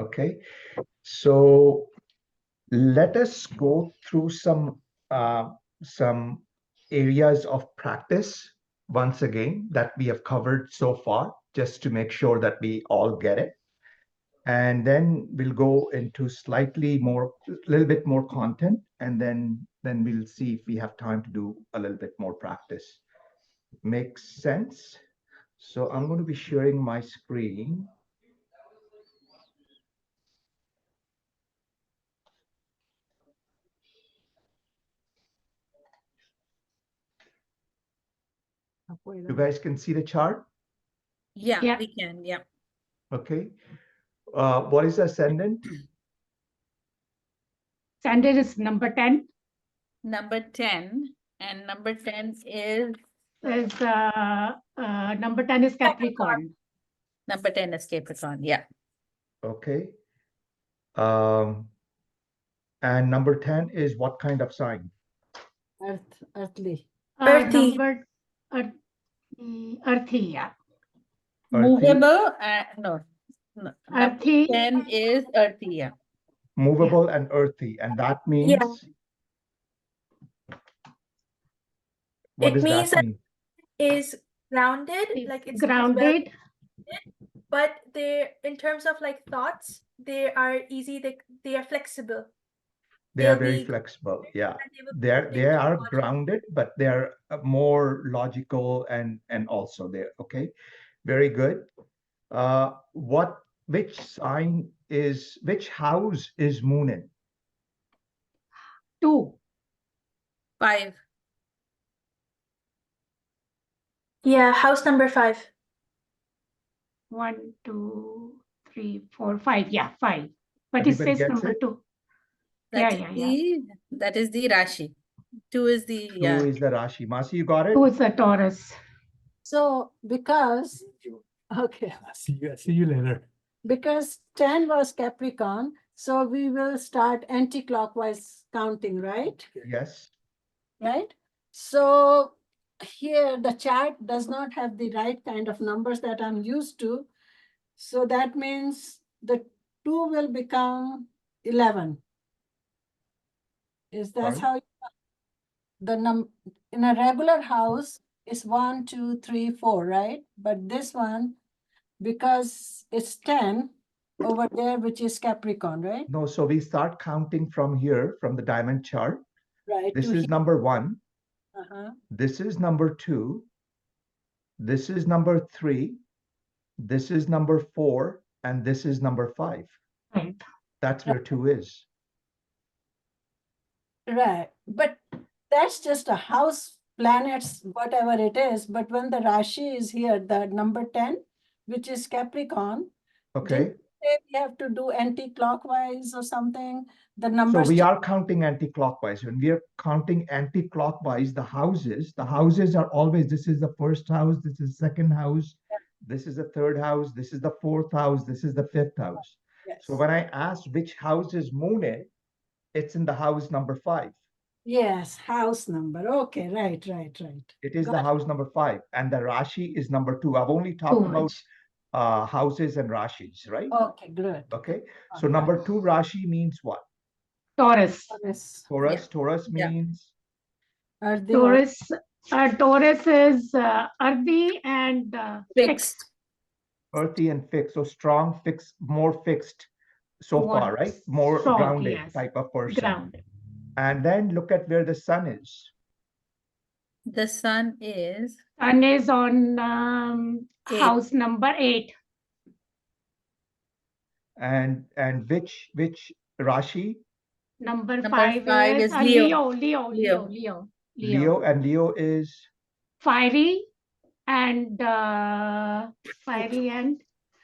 Okay, so let us go through some areas of practice once again that we have covered so far, just to make sure that we all get it. And then we'll go into slightly more, a little bit more content, and then we'll see if we have time to do a little bit more practice. Makes sense? So I'm going to be sharing my screen. You guys can see the chart? Yeah. We can. Yeah. Okay. What is the ascendant? Standard is number 10. Number 10. And number 10 is Number 10 is Capricorn. number 10 is Capricorn. Yeah. Okay. Um, and number 10 is what kind of sign? Earthly. Earthy. Earthy, yeah. Earthy. Movable. No. Number Earthy. 10 is earthy. Yeah. Movable and earthy. And that means, what It does means that mean? is grounded, It's like it's grounded. but they, in terms of like thoughts, they are easy. They are flexible. They are They'll very be- flexible. Yeah. and they will They think are logically. grounded, but they're more logical and also there. Okay. Very good. Which sign is, which house is moon in? 2. 5. Yeah, house number 5. 1, 2, 3, 4, 5. Yeah, 5. But it Everybody says gets number it? 2. That Yeah. that is the Rashi. 2 is the Who is the Rashi? Masi, you got it? 2 is a Taurus. So because, okay, See you later. because 10 was Capricorn, so we will start anti-clockwise counting, right? Yes. Right? So here the chart does not have the right kind of numbers that I'm used to. So that means the 2 will become 11. That's Sorry? how the in a regular house is 1, 2, 3, 4, right? But this one, because it's 10 over there, which is Capricorn, right? No, so we start counting from here, from the diamond chart. Right. This to is here. number 1. Uh-huh. This is number 2. This is number 3. This is number 4. And this is number 5. Right. That's where 2 is. Right. But that's just a house, planets, whatever it is. But when the Rashi is here, the number 10, which is Capricorn, Okay. didn't say we have to do anti-clockwise or something. The So numbers. we are counting anti-clockwise. When we are counting anti-clockwise, the houses are always, this is the first house, this is second house, this is the third house, this is the fourth house, this is the fifth house. Yes. So when I asked which house is moon in, it's in the house number 5. Yes, house number. Okay, right. It is the Got it. house number 5, and the Rashi is number 2. I've only talked about houses and Rashis, right? Okay, good. Okay. So Got number 2 Rashi means what? Taurus. Taurus. Taurus. Taurus Yeah. means Earthy. Taurus is earthy and fixed. earthy and fixed. So strong, fixed, more fixed so More far, right? More strong, grounded yes. type of person. Grounded. And then look at where the sun is. The sun is Sun is on 8. house number 8. And which Rashi? Number Number 5 5 is is Leo. Leo. And Leo is Fiery and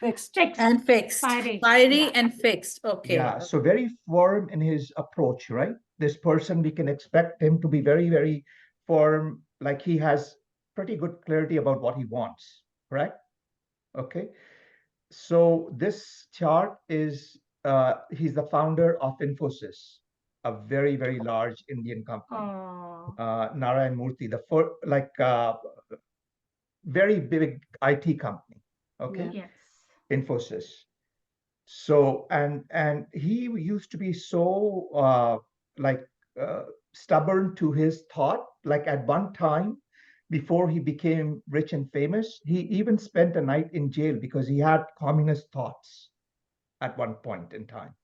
Fixed. fixed. And fixed. Fiery. Fiery Yeah. and fixed. Okay. yeah, so very firm in his approach, right? This person, we can expect him to be very, very firm, like he has pretty good clarity about what he wants, correct? Okay. So this chart is, he's the founder of Infosys, a very, very large Indian company. Oh. Narayan Murthy, the first, very big IT company. Okay. Yeah. Yes. Infosys. So, and he used to be so like stubborn to his thought. Like at one time, before he became rich and famous, he even spent a night in jail because he had communist thoughts at one point in time.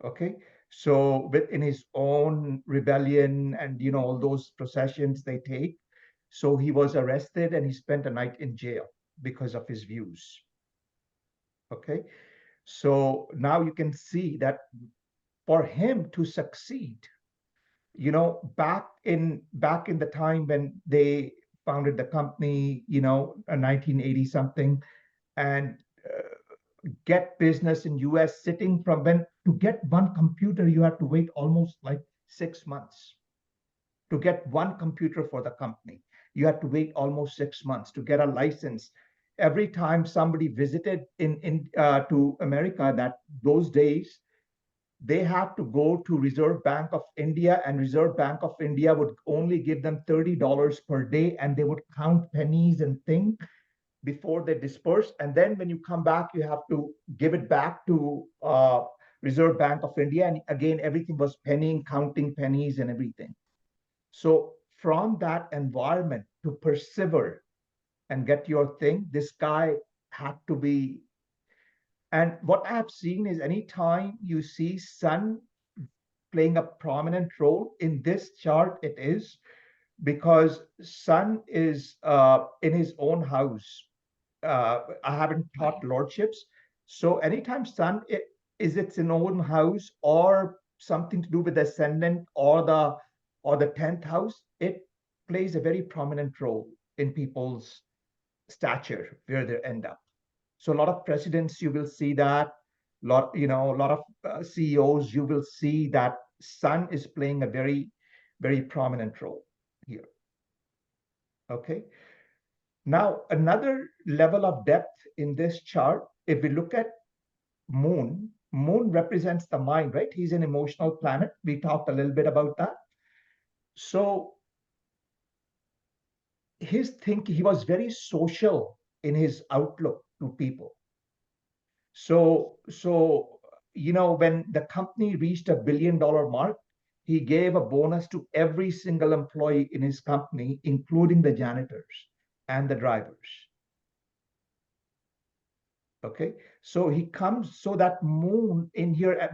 Okay, so within his own rebellion and all those processions they take, so he was arrested and he spent a night in jail because of his views. Okay, so now you can see that for him to succeed, back in the time when they founded the company, 1980 something, and get business in US, sitting from when to get one computer, you have to wait almost like 6 months to get one computer for the company. You have to wait almost 6 months to get a license. Every time somebody visited to America, that those days, they had to go to Reserve Bank of India, and Reserve Bank of India would only give them $30 per day, and they would count pennies and things before they disperse. And then when you come back, you have to give it back to Reserve Bank of India. And again, everything was penny, counting pennies and everything. So from that environment to persevere and get your thing, this guy had to be. And what I've seen is anytime you see sun playing a prominent role in this chart, it is because sun is in his own house. I haven't taught lordships. So anytime sun is its own house or something to do with the ascendant or the 10th house, it plays a very prominent role in people's stature where they end up. So a lot of presidents, you will see that. A lot of CEOs, you will see that sun is playing a very, very prominent role here. Okay. Now, another level of depth in this chart, if we look at moon represents the mind, right? He's an emotional planet. We talked a little bit about that. So he was very social in his outlook to people. So when the company reached $1 billion mark, he gave a bonus to every single employee in his company, including the janitors and the drivers. Okay, so he comes, so that moon in here,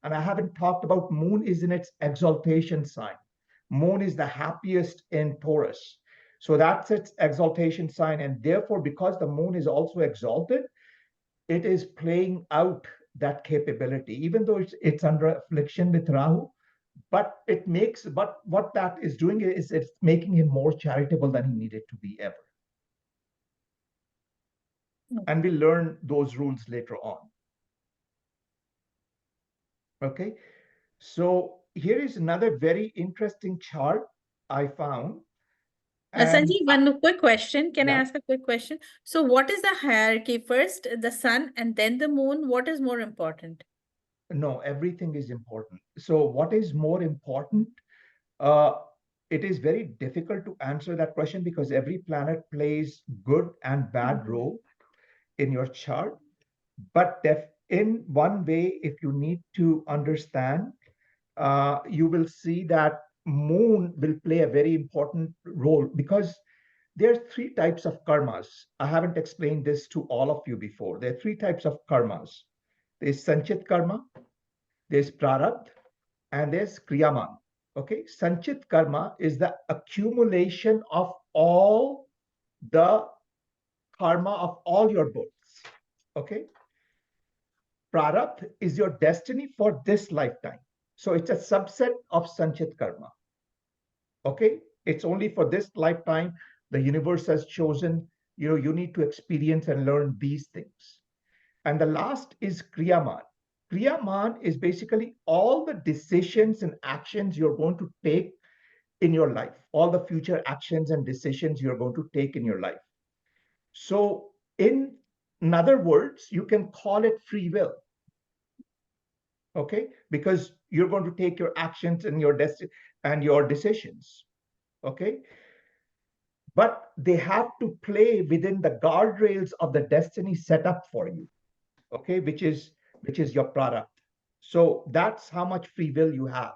and I haven't talked about moon is in its exaltation sign. Moon is the happiest in Taurus. So that's its exaltation sign. And therefore, because the moon is also exalted, it is playing out that capability, even though it's under affliction with Rahu. But what that is doing is it's making him more charitable than he needed to be ever. And we'll learn those rules later on. Okay, so here is another very interesting chart I found. Sanjiv, one quick question. Can I Yeah. ask a quick question? So what is the hierarchy? First the sun and then the moon. What is more important? No, everything is important. So what is more important? Uh, it is very difficult to answer that question because every planet plays good and bad role in your chart. But in one way, if you need to understand, you will see that moon will play a very important role because there are three types of karmas. I haven't explained this to all of you before. There are three types of karmas. There's sanchit karma, there's prarabdha, and there's kriyaman. Okay, sanchit karma is the accumulation of all the karma of all your births. Okay, prarabdha is your destiny for this lifetime. So it's a subset of sanchit karma. Okay, it's only for this lifetime the universe has chosen. You need to experience and learn these things. And the last is kriyaman. Kriyaman is basically all the decisions and actions you're going to take in your life, all the future actions and decisions you're going to take in your life. So in other words, you can call it free will. Okay, because you're going to take your actions and your decisions. Okay, but they have to play within the guardrails of the destiny set up for you. okay, which is your product. So that's how much free will you have.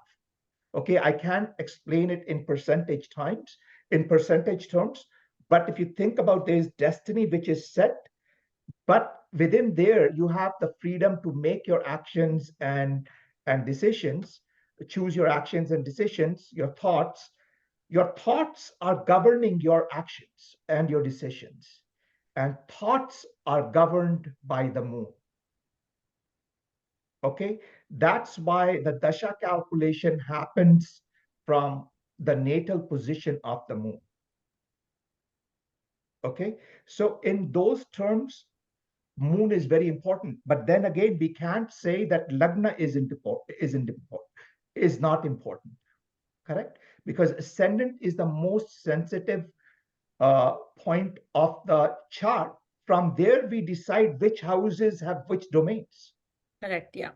Okay, I can't explain it in percentage terms, but if you think about, there's destiny which is set, but within there you have the freedom to make your actions and decisions, choose your actions and decisions, your thoughts. Your thoughts are governing your actions and your decisions, and thoughts are governed by the moon. Okay, that's why the dasha calculation happens from the natal position of the moon. Okay, so in those terms, moon is very important. But then again, we can't say that lagna is not important. Correct? Because ascendant is the most sensitive point of the chart. From there, we decide which houses have which domains. Correct. Yeah.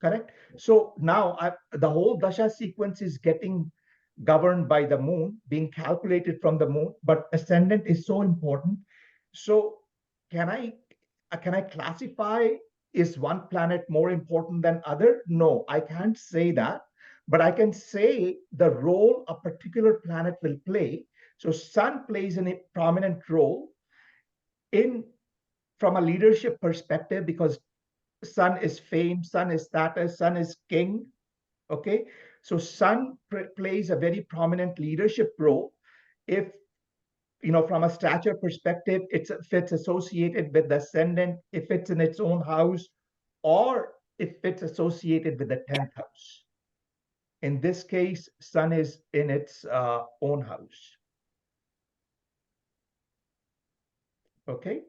Correct? So now the whole dasha sequence is getting governed by the moon, being calculated from the moon, but ascendant is so important. So can I classify, is one planet more important than other? No, I can't say that, but I can say the role a particular planet will play. So sun plays a prominent role in, from a leadership perspective, because sun is fame, sun is status, sun is king. Okay, so sun plays a very prominent leadership role. If from a stature perspective, if it's associated with the ascendant, if it's in its own house, or if it's associated with the 10th house. In this case, sun is in its own house. Okay.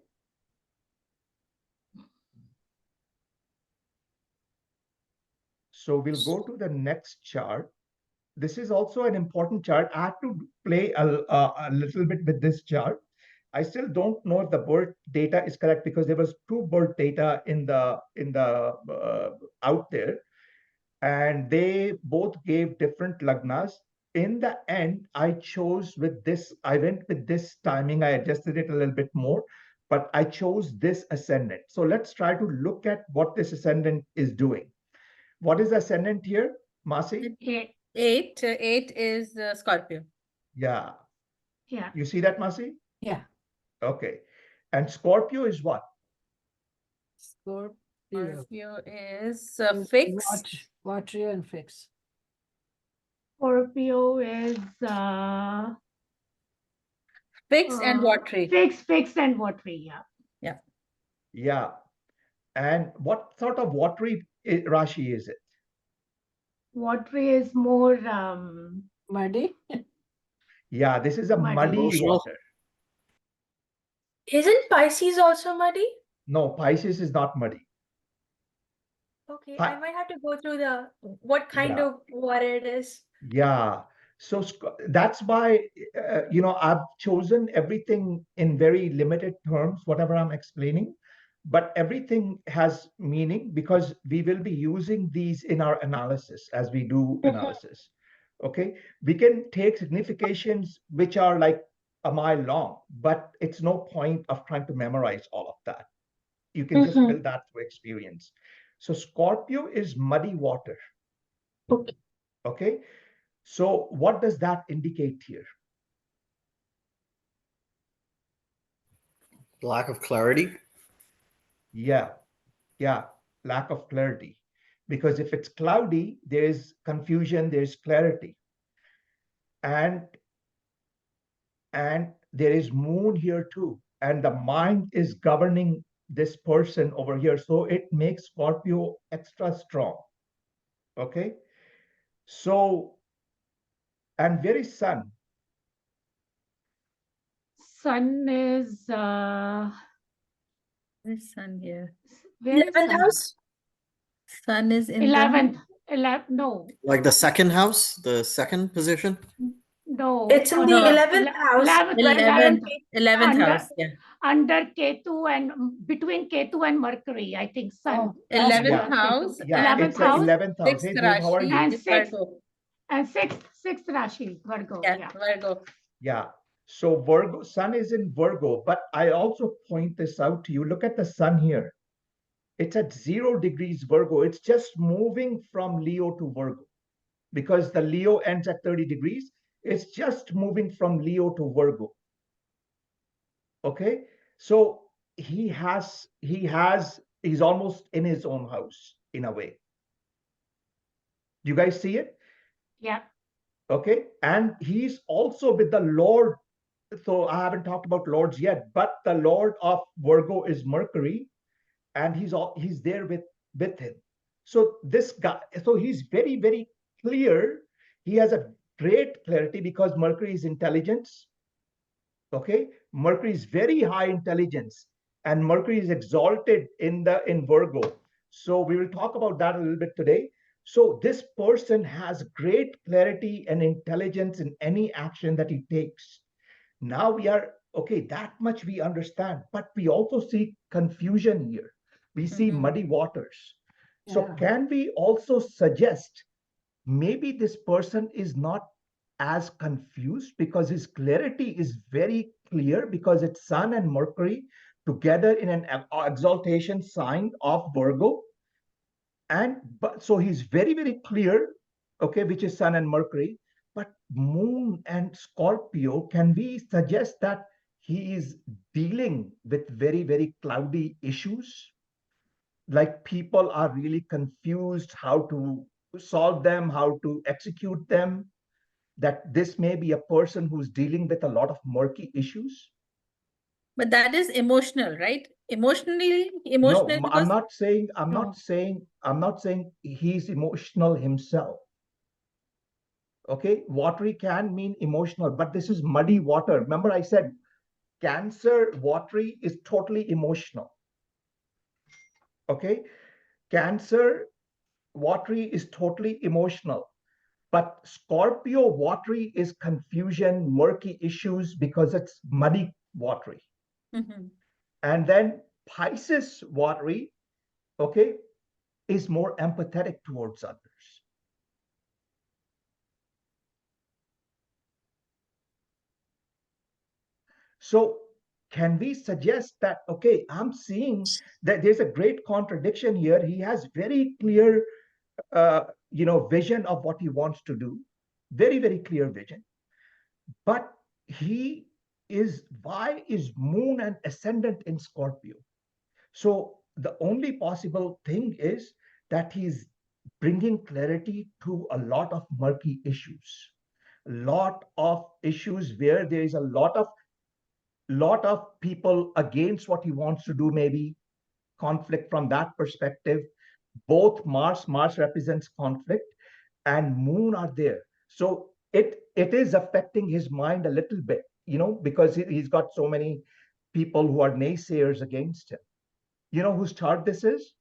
So we'll go to the next chart. This is also an important chart. I have to play a little bit with this chart. I still don't know if the birth data is correct, because there was two birth data in the out there, and they both gave different lagnas. In the end, I chose with this. I went with this timing. I adjusted it a little bit more, but I chose this ascendant. So let's try to look at what this ascendant is doing. What is the ascendant here, Masi? Eight is Scorpio. Yeah. Yeah. You see that, Masi? Yeah. Okay. And Scorpio is what? Scorpio is Is fixed. Watery and fixed. Scorpio is Fixed and watery. Fixed and watery. Yeah. Yeah. Yeah. And what sort of watery Rashi is it? Watery is more Muddy. Yeah, this is a muddy Emotional. water. Isn't Pisces also muddy? No, Pisces is not muddy. Okay, Pi- I might have to go through the what kind Yeah. of water it is. Yeah. So that's why, I've chosen everything in very limited terms, whatever I'm explaining, but everything has meaning, because we will be using these in our analysis as we do analysis. Okay. We can take significations which are like a mile long, but it's no point of trying to memorize all of that. You can just build that through experience. So Scorpio is muddy water. Okay. Okay. So what does that indicate here? Lack of clarity. Yeah. Lack of clarity. Because if it's cloudy, there's confusion, there's clarity. And there is moon here too. And the mind is governing this person over here. So it makes Scorpio extra strong. Okay. So, and where is sun? Sun is There's sun here. where is 11th sun? house? Sun is in 11th. 11th. No. Like the second house, the second position. No. It's in the No. 11th house. 11th, right the under 11th under- house. Yeah. under Ketu and between Ketu and Mercury, I think sun. Oh, 11th Yeah. house. Yeah, 11th it's the house, 11th house. Sixth Hey, Dhruv, how are Rashi you? And is sixth. Virgo. And sixth Rashi, Virgo. Yeah, Yeah. Virgo. Yeah. So Virgo, sun is in Virgo, but I also point this out to you. Look at the sun here. It's at 0 degrees Virgo. It's just moving from Leo to Virgo because the Leo ends at 30 degrees. It's just moving from Leo to Virgo. Okay. So he's almost in his own house in a way. You guys see it? Yeah. Okay. And he's also with the Lord. So I haven't talked about lords yet, but the Lord of Virgo is Mercury, and he's there with him. So this guy, so he's very, very clear. He has a great clarity because Mercury is intelligence. Okay. Mercury is very high intelligence, and Mercury is exalted in Virgo. So we will talk about that a little bit today. So this person has great clarity and intelligence in any action that he takes. Now we are okay, that much we understand, but we also see confusion here. We see muddy waters. So Yeah. can we also suggest maybe this person is not as confused because his clarity is very clear because it's Sun and Mercury together in an exaltation sign of Virgo. And but so he's very, very clear, okay, which is Sun and Mercury. But Moon and Scorpio, can we suggest that he is dealing with very, very cloudy issues? Like people are really confused how to solve them, how to execute them, that this may be a person who's dealing with a lot of murky issues. But that is emotional, right? Emotionally, No, emotional because No. I'm not saying he's emotional himself. Okay, watery can mean emotional, but this is muddy water. Remember I said Cancer watery is totally emotional. Okay, Cancer watery is totally emotional. But Scorpio watery is confusion, murky issues because it's muddy watery. Mhm. And then Pisces watery, okay, is more empathetic towards others. So can we suggest that, okay, I'm seeing that there's a great contradiction here. He has very clear, vision of what he wants to do, very, very clear vision. But he why is Moon and ascendant in Scorpio? So the only possible thing is that he's bringing clarity to a lot of murky issues, a lot of issues where there is a lot of people against what he wants to do, maybe conflict from that perspective. Both Mars represents conflict, and Moon are there. So it is affecting his mind a little bit, because he's got so many people who are naysayers against him. You know whose chart this is?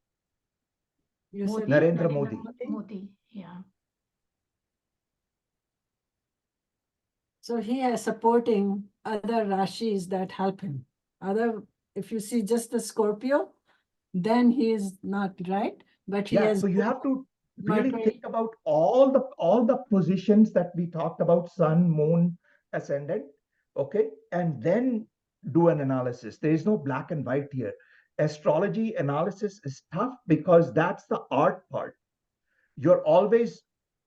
You said Modi, Narendra Narendra Modi. Modi. Yeah. so he is supporting other Rashis that help him. If you see just the Scorpio, then he is not right, but he Yeah, has so you have to really Mercury. think about all the positions that we talked about: Sun, Moon, Ascendant. Okay, and then do an analysis. There is no black and white here. Astrology analysis is tough because that's the art part. You're always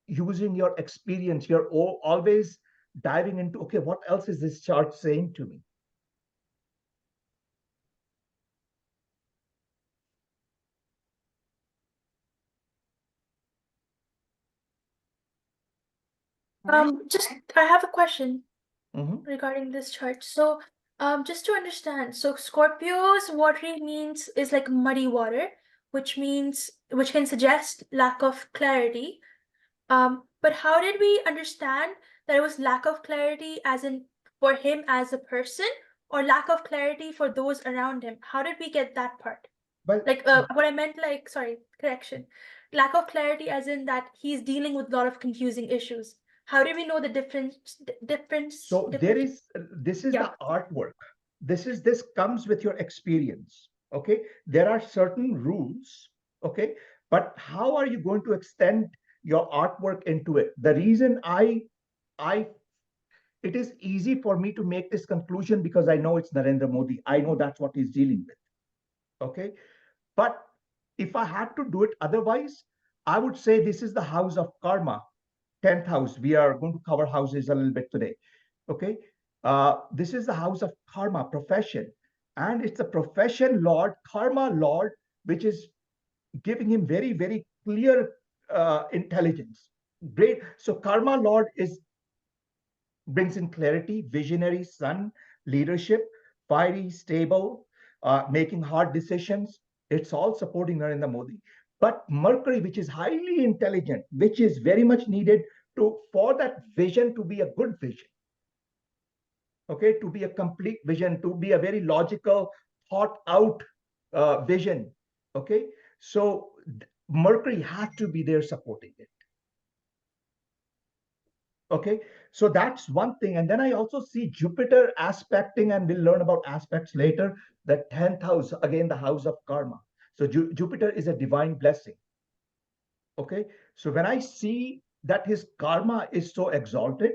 using your experience. You're always diving into, okay, what else is this chart saying to me? Just I have a question Mhm. regarding this chart. So, just to understand, so Scorpio's watery means is like muddy water, which can suggest lack of clarity. But how did we understand that it was lack of clarity as in for him as a person or lack of clarity for those around him? How did we get that part? Well, Like what I meant, like, sorry, correction. Lack of clarity as in that he's dealing with a lot of confusing issues. How do we know the so there is this is Yeah. the artwork. This comes with your experience. Okay, there are certain rules. Okay, but how are you going to extend your artwork into it? The reason I it is easy for me to make this conclusion because I know it's Narendra Modi. I know that's what he's dealing with. Okay, but if I had to do it otherwise, I would say this is the house of karma, 10th house. We are going to cover houses a little bit today. Okay. This is the house of karma, profession. And it's the profession lord, karma lord, which is giving him very, very clear intelligence. Great. So karma lord is brings in clarity, visionary, sun, leadership, fiery, stable, making hard decisions. It's all supporting Narendra Modi. But Mercury, which is highly intelligent, which is very much needed to for that vision to be a good vision. Okay, to be a complete vision, to be a very logical, thought out vision. Okay, so Mercury has to be there supporting it. Okay, so that's one thing. And then I also see Jupiter aspecting, and we'll learn about aspects later. The 10th house, again, the house of karma. So Jupiter is a divine blessing. Okay, so when I see that his karma is so exalted,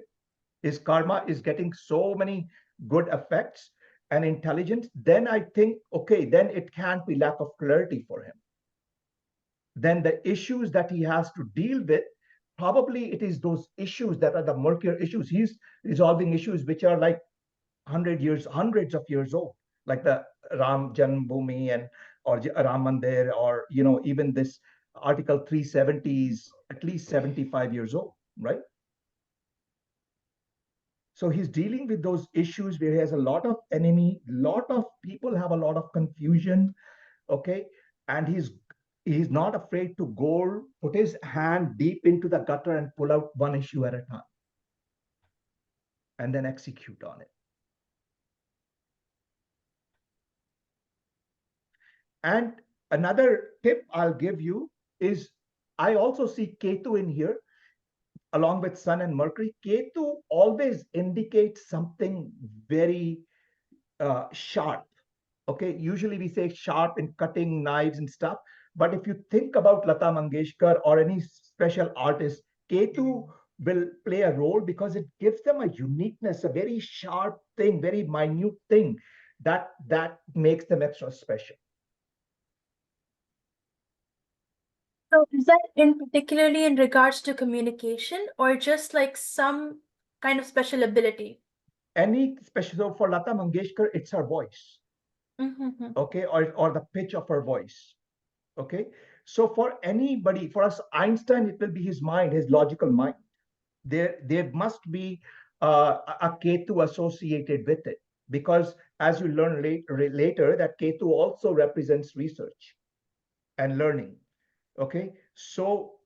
his karma is getting so many good effects and intelligence, then I think, okay, then it can't be lack of clarity for him. Then the issues that he has to deal with, probably it is those issues that are the murkier issues. He's resolving issues which are like 100 years, hundreds of years old, like the Ram Janmabhoomi and or Ram Mandir, or even this Article 370 is at least 75 years old, right? So he's dealing with those issues where he has a lot of enemy, lot of people have a lot of confusion, okay, and he's not afraid to go put his hand deep into the gutter and pull out one issue at a time and then execute on it. And another tip I'll give you is, I also see Ketu in here along with Sun and Mercury. Ketu always indicates something very sharp. Okay, usually we say sharp in cutting knives and stuff. But if you think about Lata Mangeshkar or any special artist, Ketu will play a role because it gives them a uniqueness, a very sharp thing, very minute thing that makes them extra special. So is that in particularly in regards to communication or just like some kind of special ability? Any special, so for Lata Mangeshkar, it's her voice, Mm-hmm. okay, or the pitch of her voice, okay. So for anybody, for us, Einstein, it will be his mind, his logical mind. There must be a Ketu associated with it, because as you learn later, that Ketu also represents research and learning. Okay, so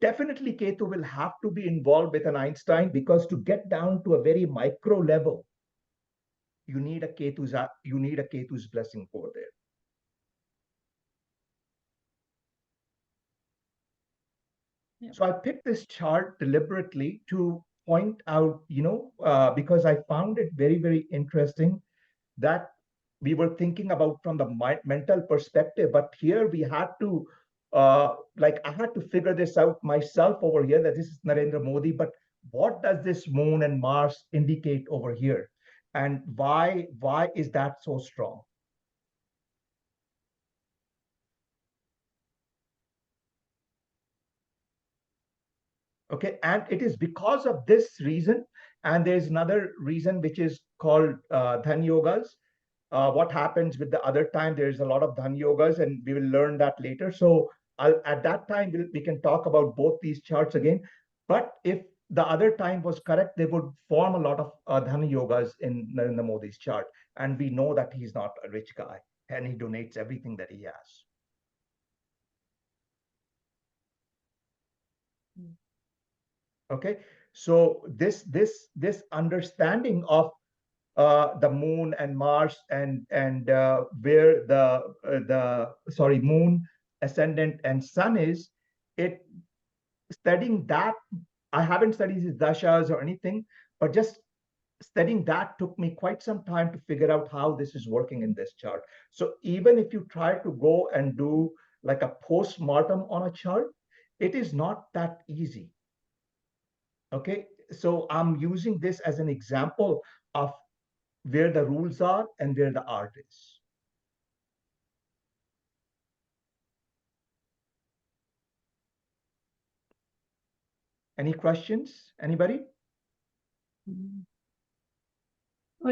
definitely Ketu will have to be involved with an Einstein, because to get down to a very micro level, you need a Ketu's blessing over there. Yeah. So I picked this chart deliberately to point out, because I found it very, very interesting that we were thinking about from the mental perspective, but here we had to, like, I had to figure this out myself over here, that this is Narendra Modi, but what does this moon and Mars indicate over here? And why is that so strong? Okay, and it is because of this reason, and there's another reason which is called dhan yogas. What happens with the other time, there's a lot of dhan yogas, and we will learn that later. So at that time we can talk about both these charts again. But if the other time was correct, they would form a lot of dhan yogas in Narendra Modi's chart, and we know that he's not a rich guy and he donates everything that he has. Okay, so this understanding of the moon and Mars, and where the sorry, moon, ascendant, and sun is, it studying that. I haven't studied his dashas or anything, but just studying that took me quite some time to figure out how this is working in this chart. So even if you try to go and do like a post-mortem on a chart, it is not that easy. Okay, so I'm using this as an example of where the rules are and where the art is. Any questions? Anybody? It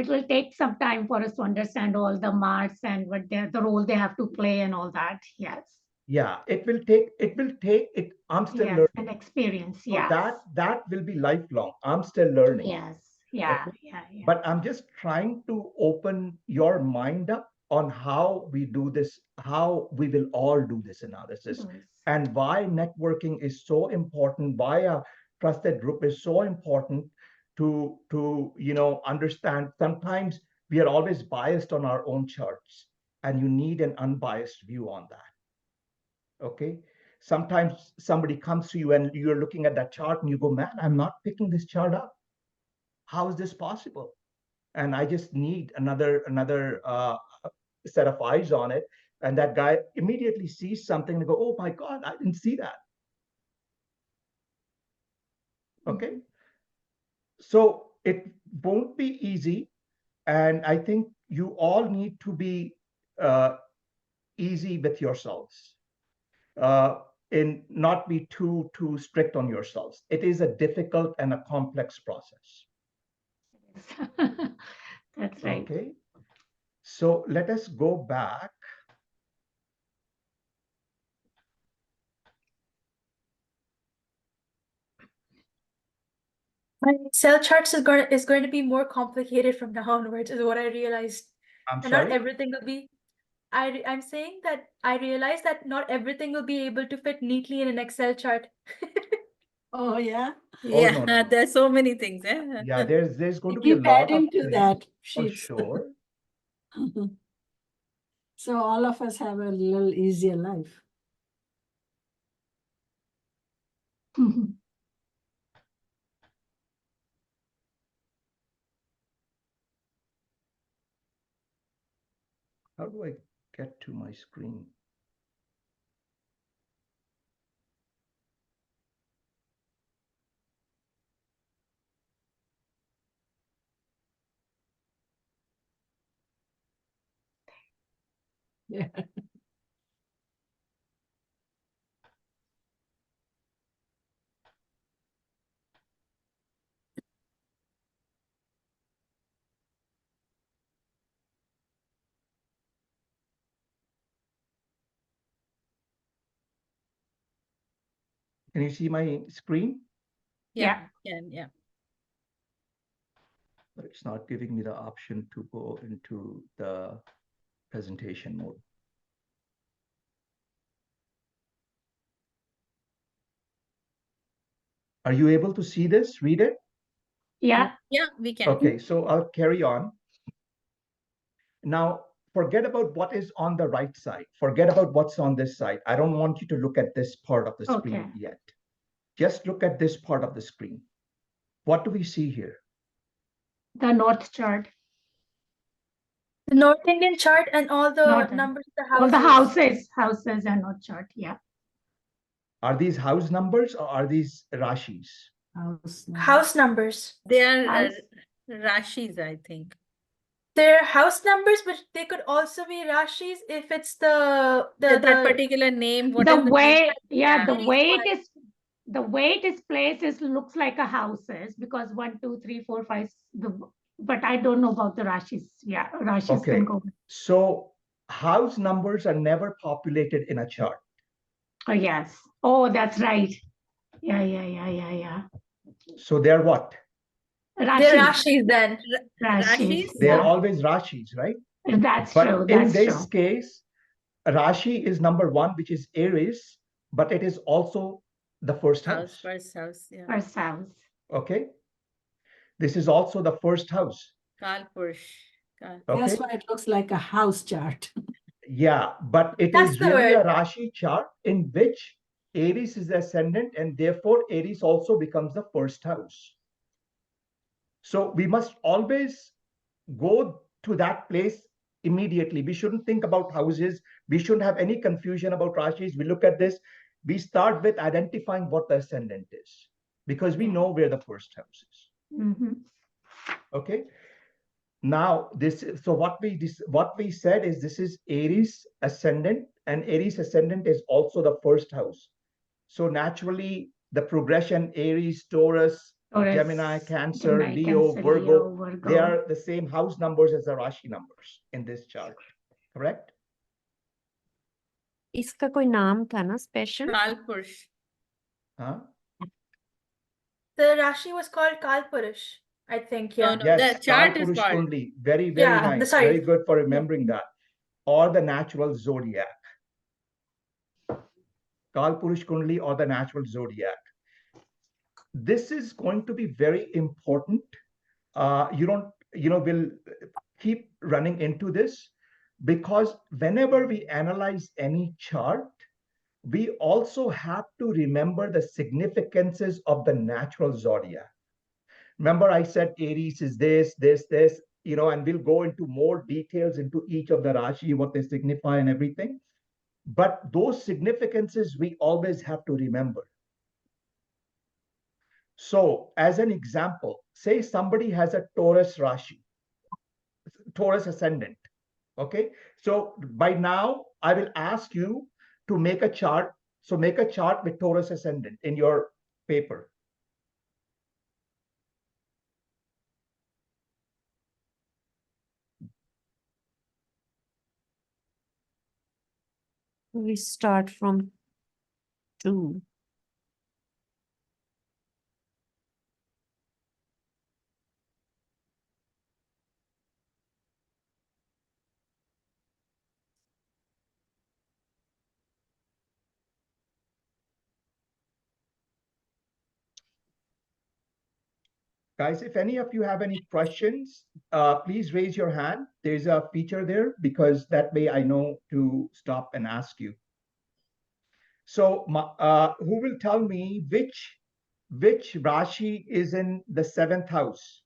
will take some time for us to understand all the marks and what the role they have to play and all that. Yes. Yeah, it will take it. I'm still Yes, learning. and experience. So Yes. that will be lifelong. I'm still learning. Yes. Yeah. Okay. Yeah. Yeah. But I'm just trying to open your mind up on how we do this, how we will all do this analysis, Those. and why networking is so important, why a trusted group is so important to understand. Sometimes we are always biased on our own charts, and you need an unbiased view on that. Okay. Sometimes somebody comes to you and you're looking at that chart and you go, man, I'm not picking this chart up. How is this possible? And I just need another set of eyes on it. And that guy immediately sees something and go, oh my God, I didn't see that. Okay. So it won't be easy. And I think you all need to be easy with yourselves. In not be too strict on yourselves. It is a difficult and a complex process. That's right. Okay. So let us go back. My Excel charts is going to be more complicated from now onwards, is what I realized. I'm And not sorry. everything will be. I'm saying that I realized that not everything will be able to fit neatly in an Excel chart. Oh, yeah. Yeah, no. there's so many things. Yeah, there's going You to be a keep lot adding of to things that for sheets. sure. So all of us have a little easier life. How do I get to my screen? Yeah. Can you see my screen? Yeah. Yeah. But it's not giving me the option to go into the presentation mode. Are you able to see this, read it? Yeah. Yeah, we can. Okay, so I'll carry on. Now, forget about what is on the right side. Forget about what's on this side. I don't want you to look at this part of the screen Okay. yet. Just look at this part of the screen. What do we see here? The North chart. The North Indian chart and all the Northern. numbers, the All houses. the houses are North chart. Yeah. Are these house numbers or are these rashis? House numbers. They are House. Rashis, I think. They're house numbers, but they could also be Rashis if it's That the particular name, The whatever way, name. yeah, the Series way one. the way it is placed is looks like a houses because 1, 2, 3, 4, 5. But I don't know about the Rashis. Yeah, Rashis Okay. can go. So house numbers are never populated in a chart. Oh yes. Oh, that's right. Yeah. So they're what? They're Rashis. Rashis then. Rashis. They're Yeah. always rashis, right? That's But true. in That's this true. case, Rashi is number 1, which is Aries, but it is also the first house. First house, yeah. First house. Okay. This is also the first house. Kalpurush. Okay. That's why it looks like a house chart. Yeah, but it That's is the really a word. Rashi chart in which Aries is ascendant and therefore Aries also becomes the first house. So we must always go to that place immediately. We shouldn't think about houses. We shouldn't have any confusion about Rashis. We look at this. We start with identifying what the ascendant is because we know where the first house is. Mm-hmm. Okay. Now so what we said is this is Aries ascendant, and Aries ascendant is also the first house. So naturally the progression, Aries, Taurus, Taurus, Gemini, Cancer, Gemini, Leo, Cancer, Virgo, Leo, Virgo. they are the same house numbers as the Rashi numbers in this chart, correct? इसका कोई नाम था ना special? Kalpurush. Huh? The Rashi was called Kalpurush, I think. Yeah. No, Yes, the chart is Kalpurush called. Kundli. Very, very Yeah, nice. sorry. Very good for remembering that. Or the natural zodiac. Kalpurush Kundli or the natural zodiac. This is going to be very important. We'll keep running into this because whenever we analyze any chart, we also have to remember the significances of the natural zodiac. Remember, I said Aries is this, and we'll go into more details into each of the Rashi, what they signify and everything. But those significances we always have to remember. So, as an example, say somebody has a Taurus Rashi, Taurus ascendant. Okay. So, by now, I will ask you to make a chart. So, make a chart with Taurus ascendant in your paper. We start from 2. Guys, if any of you have any questions, please raise your hand. There's a feature there because that way I know to stop and ask you. So, who will tell me which Rashi is in the 7th house?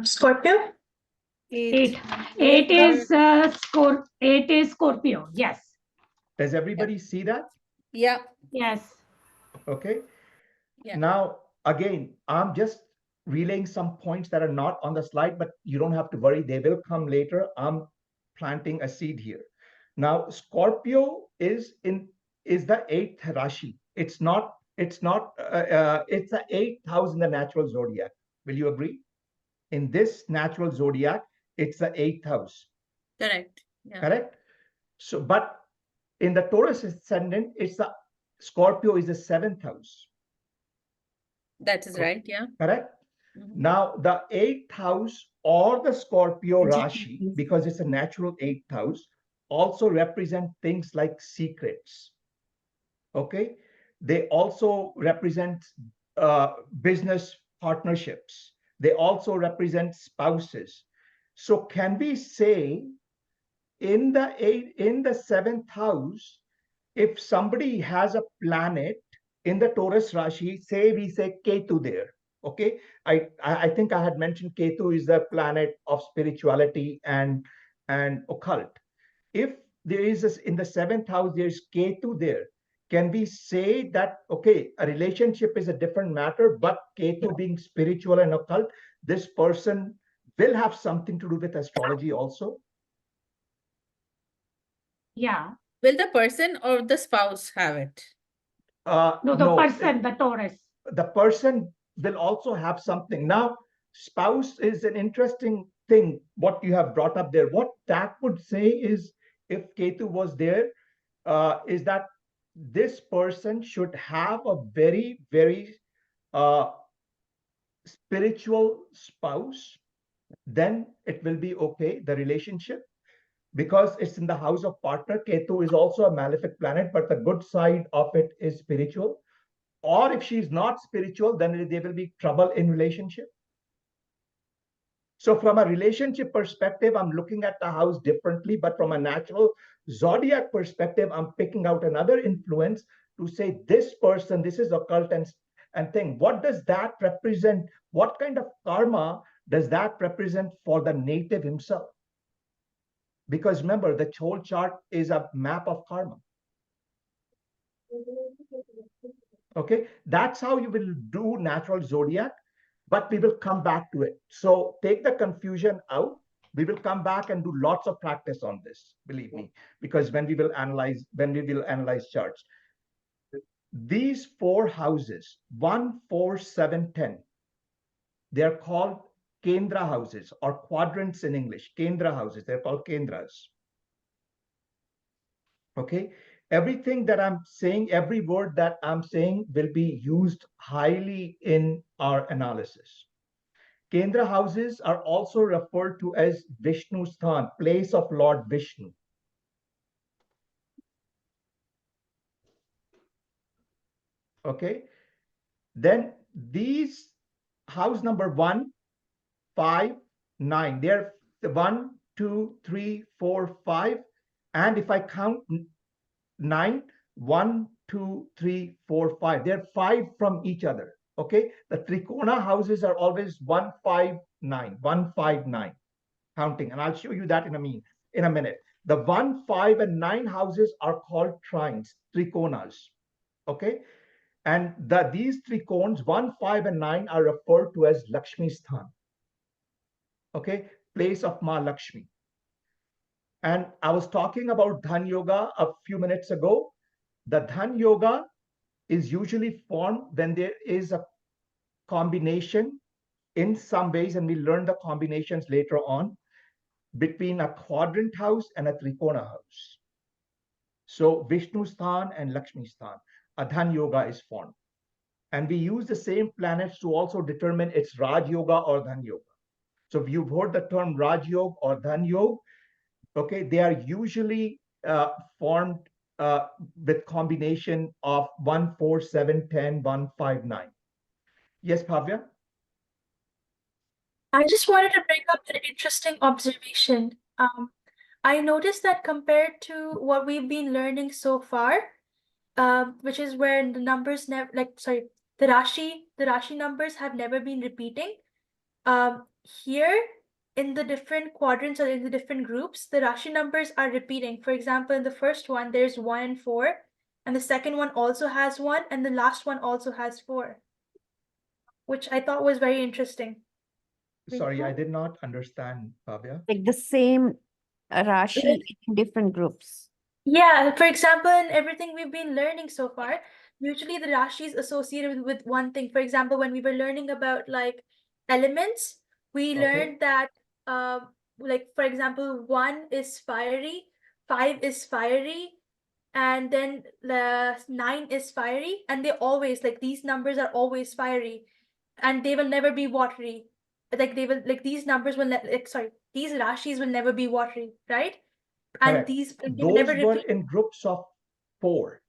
Scorpio? 8. Eight 8 is Scorpio. Yes. Does everybody see that? Yeah. Yes. Okay. Yeah. Now, again, I'm just relaying some points that are not on the slide, but you don't have to worry. They will come later. I'm planting a seed here. Now, Scorpio is the 8th Rashi. It's the 8th house in the natural zodiac. Will you agree? In this natural zodiac, it's the 8th house. Correct. Yeah. Correct? So, but in the Taurus ascendant, Scorpio is the 7th house. That is right. Yeah. Correct? Mhm. Now, the 8th house or the Scorpio Yes. Rashi, because it's a natural 8th house, also represent things like secrets. Okay? They also represent business partnerships. They also represent spouses. So, can we say in the 7th house, if somebody has a planet in the Taurus Rashi, say we say Ketu there, okay? I think I had mentioned Ketu is the planet of spirituality and occult. If there is in the 7th house, there's Ketu there. Can we say that, okay, a relationship is a different matter, but Ketu being spiritual and occult, this person will have something to do with astrology also? Yeah. Will the person or the spouse have it? No, the person, the Taurus. The person will also have something. Now, spouse is an interesting thing, what you have brought up there. What that would say is, if Ketu was there, is that this person should have a very, very spiritual spouse, then it will be okay, the relationship, because it's in the house of partner. Ketu is also a malefic planet, but the good side of it is spiritual. Or if she's not spiritual, then there will be trouble in relationship. So from a relationship perspective, I'm looking at the house differently, but from a natural zodiac perspective, I'm picking out another influence to say this person, this is occult and thing. What does that represent? What kind of karma does that represent for the native himself? Because remember, the whole chart is a map of karma. Okay, that's how you will do natural zodiac, but we will come back to it. So take the confusion out. We will come back and do lots of practice on this, believe me, because when we will analyze charts, these 4 houses, 1, 4, 7, 10, they are called Kendra houses or quadrants in English. Kendra houses, they're called Kendras. Okay, everything that I'm saying, every word that I'm saying will be used highly in our analysis. Kendra houses are also referred to as Vishnu Sthan, place of Lord Vishnu. Okay, then these house number 1, 5, 9, they're 1, 2, 3, 4, 5, and if I count 9, 1, 2, 3, 4, 5, they're 5 from each other. Okay, the Trikona houses are always 1, 5, 9, 1, 5, 9 counting, and I'll show you that in a minute. The 1, 5, and 9 houses are called trines, Trikonas. Okay, and these tricones 1, 5, and 9 are referred to as Lakshmi Sthan. Okay, place of Ma Lakshmi. And I was talking about Dhan Yoga a few minutes ago. The Dhan Yoga is usually formed when there is a combination in some ways, and we learn the combinations later on, between a quadrant house and a Trikona house. So Vishnu Sthan and Lakshmi Sthan, a Dhan Yoga is formed. And we use the same planets to also determine its Raj Yoga or Dhan Yoga. So if you've heard the term Raj Yoga or Dhan Yoga, okay, they are usually formed with combination of 1, 4, 7, 10, 1, 5, 9. Yes, Bhavya? I just wanted to bring up an interesting observation. I noticed that compared to what we've been learning so far, which is where the numbers never, the Rashi numbers have never been repeating. Here in the different quadrants or in the different groups, the Rashi numbers are repeating. For example, in the first one, there's 1 and 4, and the second one also has 1, and the last one also has 4, which I thought was very interesting. Sorry, I did not understand, Bhavya. Like the same Rashi in different groups. Yeah, for example, in everything we've been learning so far, usually the Rashi is associated with one thing. For example, when we were learning about like elements, we Okay. learned that like for example, 1 is fiery, 5 is fiery, and then the 9 is fiery, and they always like these numbers are always fiery, and they will never be watery. Like they will like these numbers will these Rashis will never be watery, right? And Correct. these they will Those never were repeat. in groups of 4.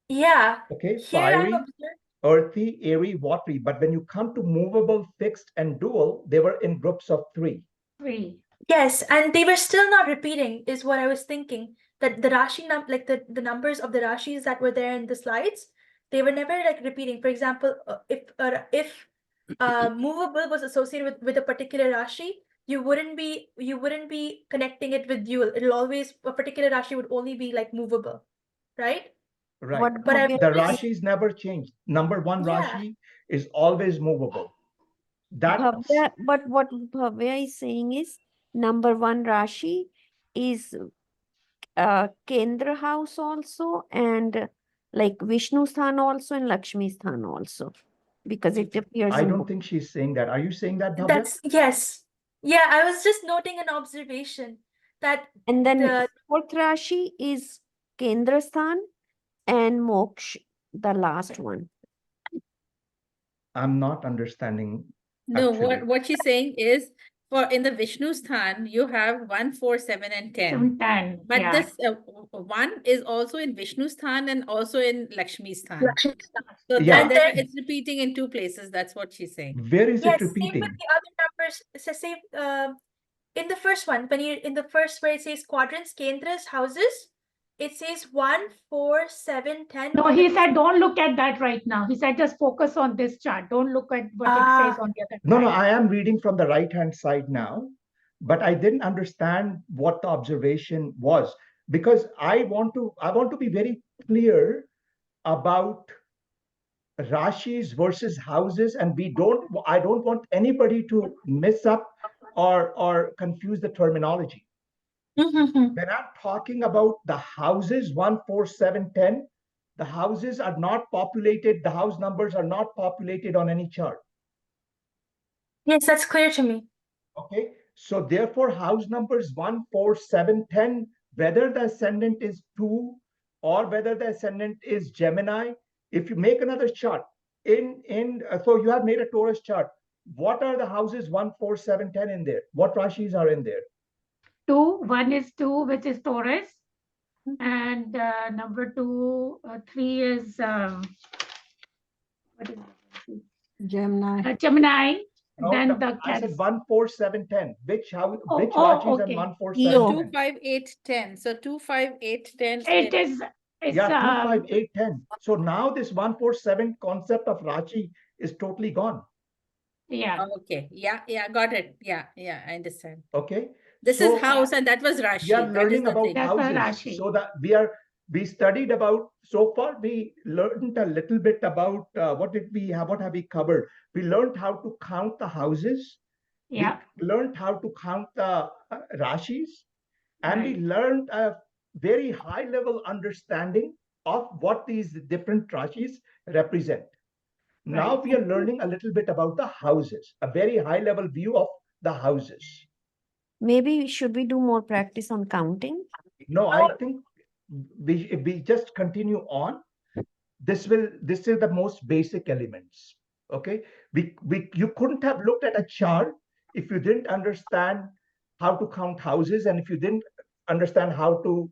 Yeah. Okay, Here I've fiery, observed. earthy, airy, watery. But when you come to movable, fixed, and dual, they were in groups of 3. 3. Yes, and they were still not repeating, is what I was thinking. That the Rashi like the numbers of the Rashis that were there in the slides, they were never like repeating. For example, if movable was associated with a particular Rashi, you wouldn't be connecting it with dual. It'll always a particular Rashi would only be like movable, right? Right. What But I've Bhavya The is always Rashis never changed. Number 1 yeah. Rashi is always movable. Bhavya, but what Bhavya is saying is number 1 Rashi is Kendra house also, and like Vishnu Sthan also and Lakshmi Sthan also, because it appears I in don't both. think she's saying that. Are you saying that, Bhavya? That's yes. Yeah, I was just noting an observation that And then the 4th Rashi is Kendra Sthan and Moksh, the last one. I'm not understanding. No, Actually. what she's saying is for in the Vishnu Sthan, you have 1, 4, 7, and 10. 10. But Yeah. this 1 is also in Vishnu Sthan and also in Lakshmi Sthan. Lakshmi Sthan. So Yeah. And then it's repeating in 2 places. That's what she's saying. Where is it yes, same with repeating? the other numbers. So same in the first one, when you in the first where it says quadrants, kendras, houses, it says 1, 4, 7, 10. No, on he the said don't look at that right now. He said just focus on this chart. Don't look at what it Ah, says on the other No, side. I am reading from the right-hand side now, but I didn't understand what the observation was, because I want to be very clear about Rashis versus houses, and I don't want anybody to mess up or confuse the terminology. Mhm. When I'm talking about the houses 1, 4, 7, 10, the houses are not populated, the house numbers are not populated on any chart. Yes, that's clear to me. Okay, so therefore house numbers 1, 4, 7, 10, whether the ascendant is 2 or whether the ascendant is Gemini, if you make another chart so you have made a Taurus chart, what are the houses 1, 4, 7, 10 in there? What rashis are in there? 2, 1 is 2, which is Taurus. And number 2, 3 is what is it? Gemini. Gemini. No, Then no, the I said Cancer. 1, 4, 7, 10. Which house, Oh, which oh, rashis and okay. 1, 4, So 7, Leo. 2, 10? 5, 8, 10. So 2, 5, 8, 10. It is. It's Yeah, 2, 5, 8, 10. So now this 1, 4, 7 concept of Rashi is totally gone. yeah. Okay. Yeah, yeah, got it. Yeah, yeah, I understand. Okay. This So is house and that was we are Rashi. That is learning the about thing. That's the houses. Rashi. So that we studied about, so far we learned a little bit about what have we covered? We learned how to count the houses. Yeah. We learned how to count the Rashis, and we Right. learned a very high level understanding of what these different Rashis represent. Now Right. we are learning a little bit about the houses, a very high level view of the houses. Maybe should we do more practice on counting? No, I think if we just continue on, this is the most basic elements. Okay, you couldn't have looked at a chart if you didn't understand how to count houses and if you didn't understand how to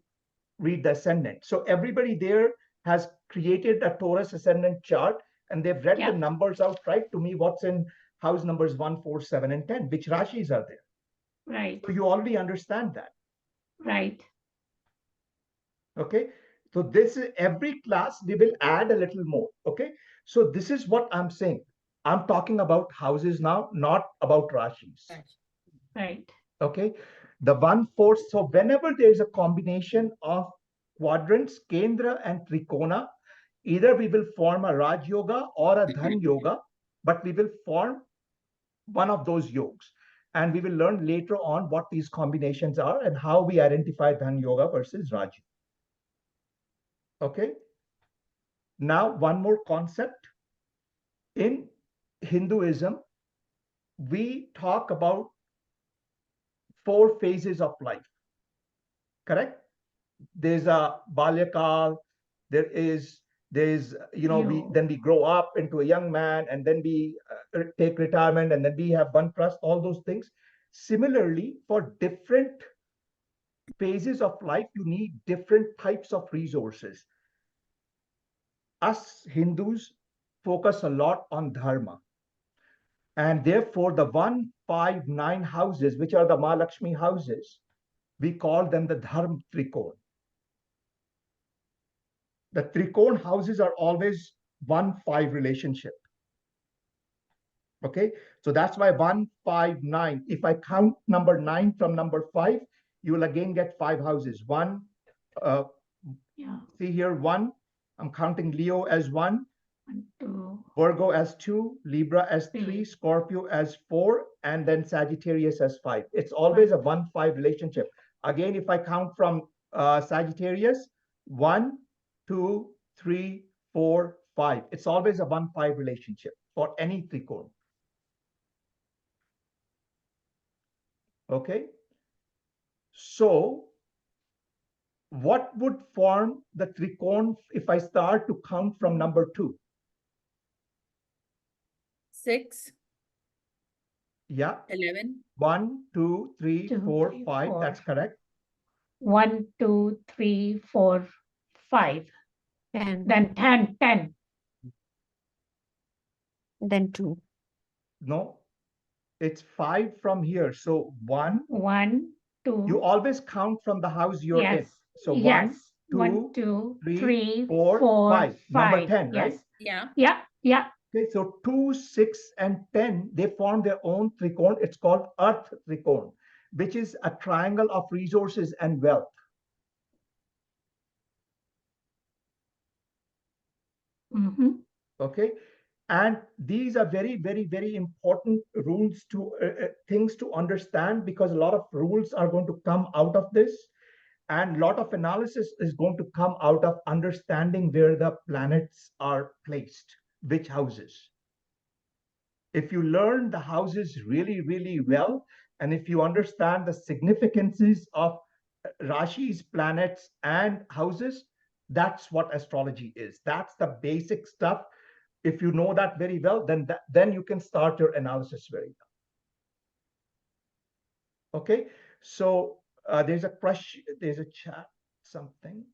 read the ascendant. So everybody there has created a Taurus ascendant chart, and they've read the Yeah. numbers out, right, to me what's in house numbers 1, 4, 7, and 10, which rashis are there. Right. So you already understand that. Right. Okay, so this is every class we will add a little more. Okay, so this is what I'm saying. I'm talking about houses now, not about rashis. Right. Okay, the 1, 4. So whenever there is a combination of quadrants, kendra and trikona, either we will form a Raj Yoga or a Dhan Yoga, but we will form one of those yogas. And we will learn later on what these combinations are and how we identify Dhan Yoga versus Raj. Okay. Now, one more concept. In Hinduism, we talk about 4 phases of life. Correct? There's a balyakal, there's then we grow up into a young man, and then we take retirement, and then we have one trust, all those things. Similarly, for different phases of life, you need different types of resources. Us Hindus focus a lot on dharma, and therefore the 1, 5, 9 houses, which are the Mahalakshmi houses, we call them the Dharma Trikon. The Trikon houses are always 1, 5 relationship. Okay, so that's why 1, 5, 9. If I count number 9 from number 5, you will again get 5 houses. One, Yeah. see here, 1. I'm counting Leo as 1, 1, 2. Virgo as 2, Libra as 3, 3. Scorpio as 4, and then Sagittarius as 5. It's always a 1, 5 relationship. Again, if I count from Sagittarius, 1, 2, 3, 4, 5. It's always a 1, 5 relationship for any trikon. Okay. So what would form the trikon if I start to count from number 2? 6. Yeah. 11. 1, 2, 3, 2, 4, 3, 5. 4. That's correct. 1, 2, 3, 4, 5. 10, Then 10, 10. then 2. No, it's 5 from here. So 1, 1, 2. you always count from the house you're in. Yes. So 1, Yes. 2, 1, 2, 3, 3, 4, 4, 5. Number 5. 10, right? Yes. Yeah. Yeah. Yeah. Okay, so 2, 6, and 10, they form their own trikon. It's called Earth Trikon, which is a triangle of resources and wealth. Mm-hmm. Okay, And these are very, very, very important rules to things to understand, because a lot of rules are going to come out of this, and a lot of analysis is going to come out of understanding where the planets are placed, which houses. If you learn the houses really, really well, and if you understand the significances of Rashi's, planets, and houses, that's what astrology is. That's the basic stuff. If you know that very well, then you can start your analysis very well. Okay, so there's a question, there's a chat, something.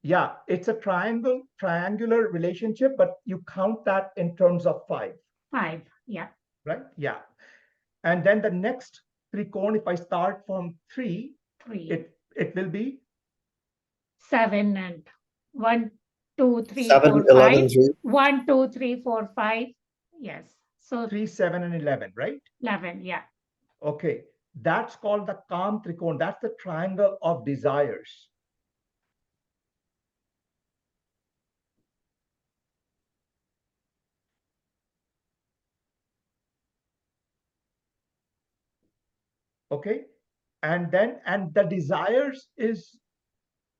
Yeah, it's a triangular relationship, but you count that in terms of 5. 5, yeah. Right? Yeah. And then the next tricone, if I start from 3, 3, it will be 7 and 1, 2, 3, 7, 4, 11, 5. 3. 1, 2, 3, 4, 5. Yes. So 3, 7, and 11, right? 11, yeah. Okay. That's called the calm tricone. That's the triangle of desires. Okay. And the desires is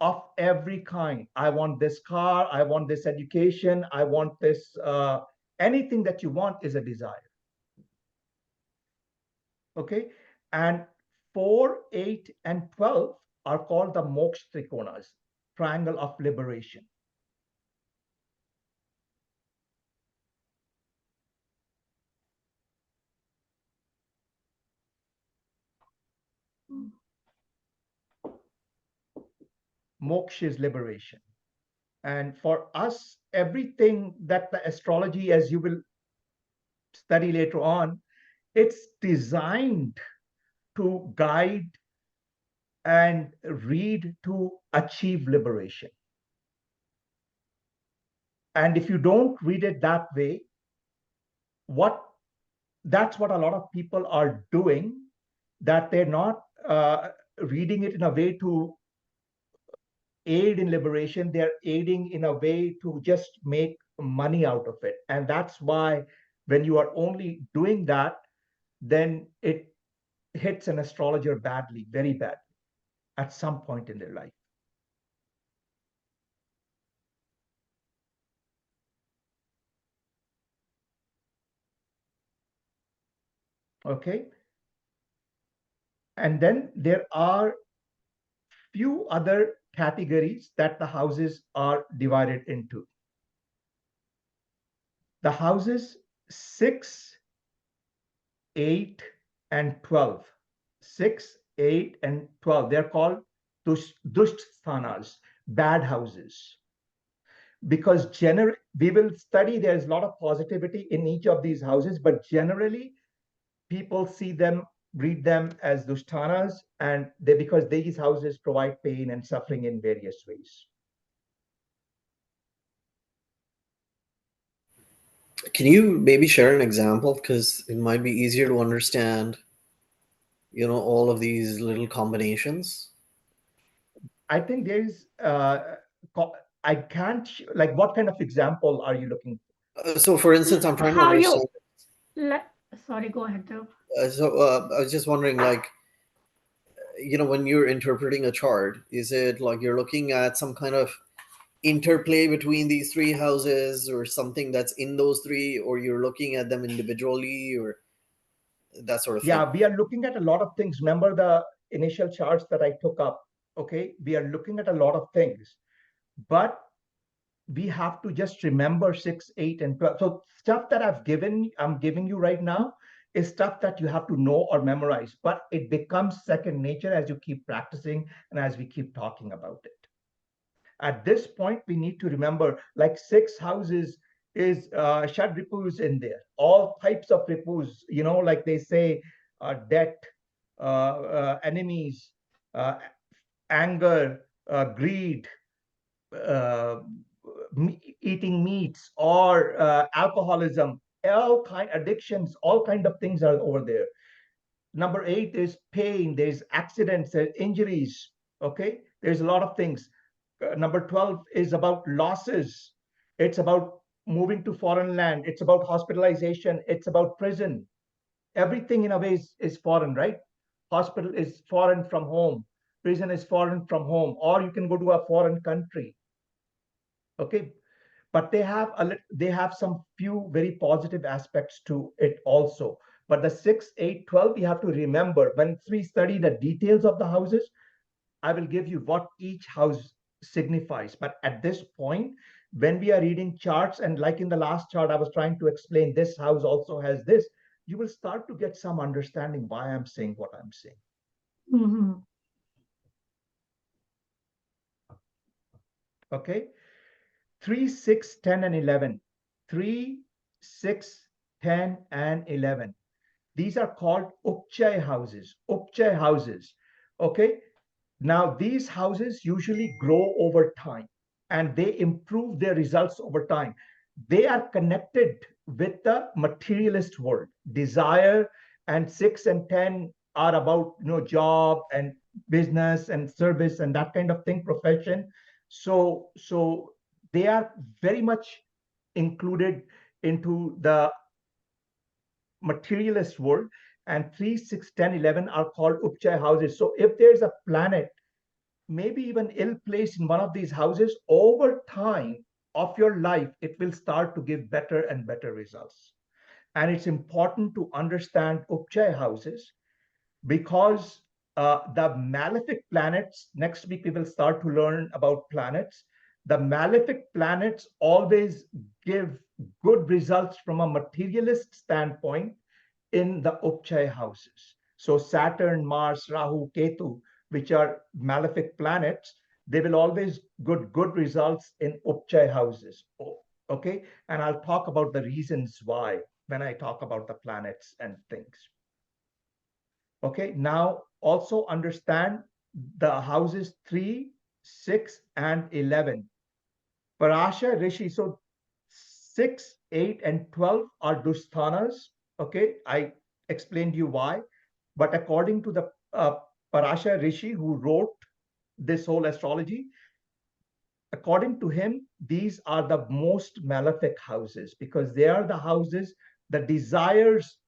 of every kind. I want this car, I want this education, I want this, anything that you want is a desire. Okay. And 4, 8, and 12 are called the moksha trikonas, triangle of liberation. Moksha is liberation. And for us, everything that the astrology, as you will study later on, it's designed to guide and read to achieve liberation. And if you don't read it that way, that's what a lot of people are doing, that they're not reading it in a way to aid in liberation. They're aiding in a way to just make money out of it. And that's why when you are only doing that, then it hits an astrologer badly, very badly, at some point in their life. Okay. And then there are few other categories that the houses are divided into. The houses 6, 8, and 12. 6, 8, and 12. They're called dusht sthanas, bad houses. Because we will study, there's a lot of positivity in each of these houses, but generally people see them, read them as dushtanas, and because these houses provide pain and suffering in various ways. Can you maybe share an example? Because it might be easier to understand, all of these little combinations. I think there's, I can't, like, what kind of example are you looking for? So, for instance, I'm trying to How understand. Sorry, go ahead, Dhruv. I was just wondering, like, when you're interpreting a chart, is it like you're looking at some kind of interplay between these 3 houses or something that's in those 3, or you're looking at them individually, or that sort of thing? Yeah, we are looking at a lot of things. Remember the initial charts that I took up? Okay, we are looking at a lot of things, but we have to just remember 6, 8, and 12. So stuff that I'm giving you right now is stuff that you have to know or memorize, but it becomes second nature as you keep practicing and as we keep talking about it. At this point, we need to remember, like, 6 houses is shad ripus in there, all types of ripus, like they say, debt, enemies, anger, greed, uh, eating meats, or alcoholism, all kind addictions, all kind of things are over there. Number 8 is pain, there's accidents, there's injuries. Okay, there's a lot of things. Number 12 is about losses. It's about moving to foreign land. It's about hospitalization. It's about prison. Everything in a way is foreign, right? Hospital is foreign from home. Prison is foreign from home. Or you can go to a foreign country. Okay. But they have some few very positive aspects to it also. But the 6, 8, 12, we have to remember when we study the details of the houses, I will give you what each house signifies. But at this point, when we are reading charts, and like in the last chart, I was trying to explain this house also has this, you will start to get some understanding why I'm saying what I'm saying. Mm-hmm. Okay. 3, 6, 10, and 11. 3, 6, 10, and 11. These are called Upchai houses. Upchai houses. Okay. Now, these houses usually grow over time and they improve their results over time. They are connected with the materialist world. Desire and 6 and 10 are about job and business and service and that kind of thing, profession. So they are very much included into the materialist world, and 3, 6, 10, 11 are called Upchai houses. So if there's a planet maybe even ill placed in one of these houses, over time of your life, it will start to give better and better results. And it's important to understand Upchai houses because the malefic planets, next week we will start to learn about planets. The malefic planets always give good results from a materialist standpoint in the Upchai houses. So Saturn, Mars, Rahu, Ketu, which are malefic planets, they will always good results in Upchai houses. Okay, and I'll talk about the reasons why when I talk about the planets and things. Okay, now also understand the houses 3, 6, and 11. Parasha Rishi, so 6, 8, and 12 are Dusthanas. Okay, I explained you why. But according to the Parasha Rishi who wrote this whole astrology, according to him, these are the most malefic houses because they are the houses, the desires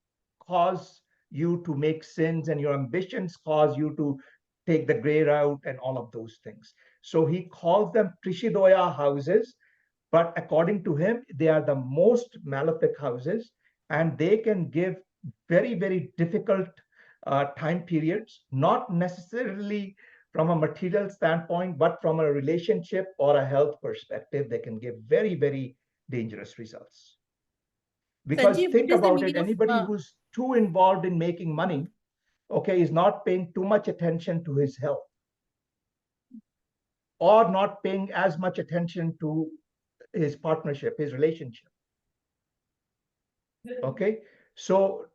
cause you to make sins and your ambitions cause you to take the gray route and all of those things. So he calls them Trishidoya houses, but according to him, they are the most malefic houses and they can give very, very difficult time periods, not necessarily from a material standpoint, but from a relationship or a health perspective, they can give very, very dangerous results. Because Sanjiv, think what is the about it, meaning of anybody who's too involved in making money, okay, is not paying too much attention to his health or not paying as much attention to his partnership, his relationship. Okay, so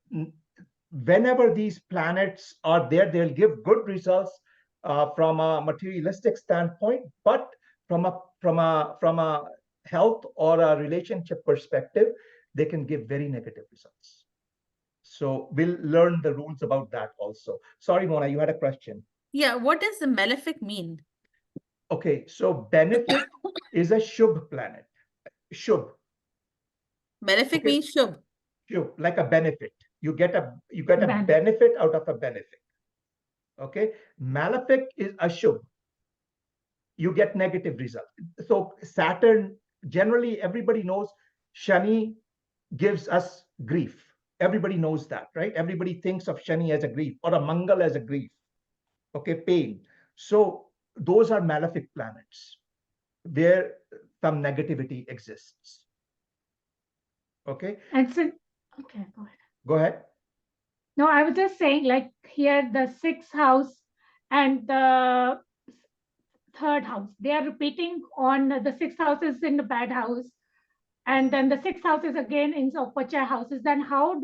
whenever these planets are there, they'll give good results from a materialistic standpoint, but from a health or a relationship perspective, they can give very negative results. So we'll learn the rules about that also. Sorry, Mona, you had a question. Yeah, what does the malefic mean? Okay, so benefic is a Shubh planet. Shubh. Malefic Okay. means Shubh. Shubh, like a benefit. You get a benefit out of a benefit. Okay. Malefic is a Shubh. You get negative result. So Saturn, generally everybody knows Shani gives us grief. Everybody knows that, right? Everybody thinks of Shani as a grief or a Mangal as a grief. Okay, pain. So those are malefic planets where some negativity exists. Okay. And so, okay, go ahead. Go ahead. No, I was just saying, like here, the sixth house and the third house, they are repeating on the sixth house is in the bad house, and then the sixth house is again in Upachai houses. Then how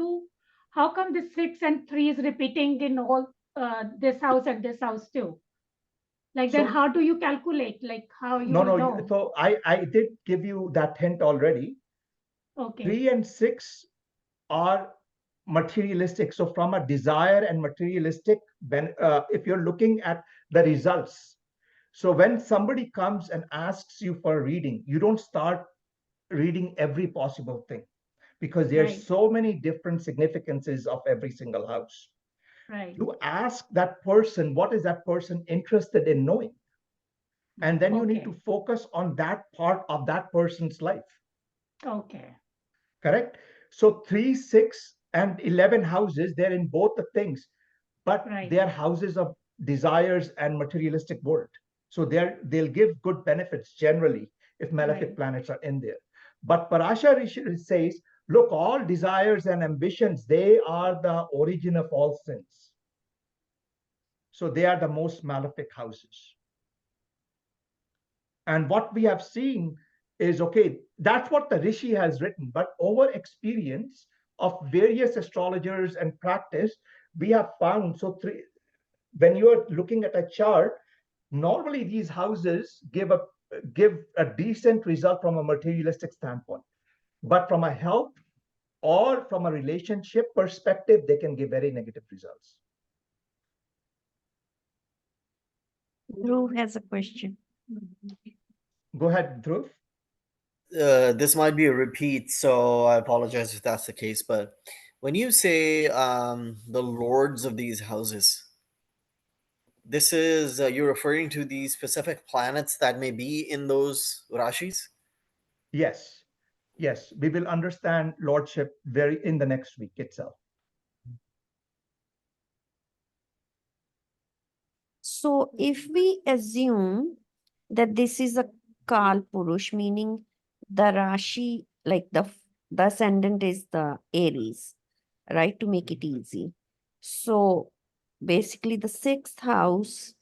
come the 6 and 3 is repeating in all this house and this house too? Like then how do you calculate? Like how you know? So I did give you that hint already. Okay. 3 and 6 are materialistic. So from a desire and materialistic, if you're looking at the results, so when somebody comes and asks you for a reading, you don't start reading every possible thing, because there's Right. so many different significances of every single house. Right. You ask that person, what is that person interested in knowing? And then you need to Okay. focus on that part of that person's life. Okay. Correct? So 3, 6, and 11 houses, they're in both the things, but Right. they are houses of desires and materialistic world. So they'll give good benefits generally if malefic Right. planets are in there. But Parashar Rishi says, look, all desires and ambitions, they are the origin of all sins. So they are the most malefic houses. And what we have seen is, okay, that's what the Rishi has written, but over experience of various astrologers and practice, we have found, when you are looking at a chart, normally these houses give a decent result from a materialistic standpoint, but from a health or from a relationship perspective, they can give very negative results. Dhruv has a question. Go ahead, Dhruv. This might be a repeat, so I apologize if that's the case. But when you say the lords of these houses, this is you're referring to the specific planets that may be in those rashis? Yes, yes, we will understand lordship very in the next week itself. So if we assume that this is a Kal Purush, meaning the Rashi, like the ascendant is the Aries, right? To make it easy. So basically the sixth house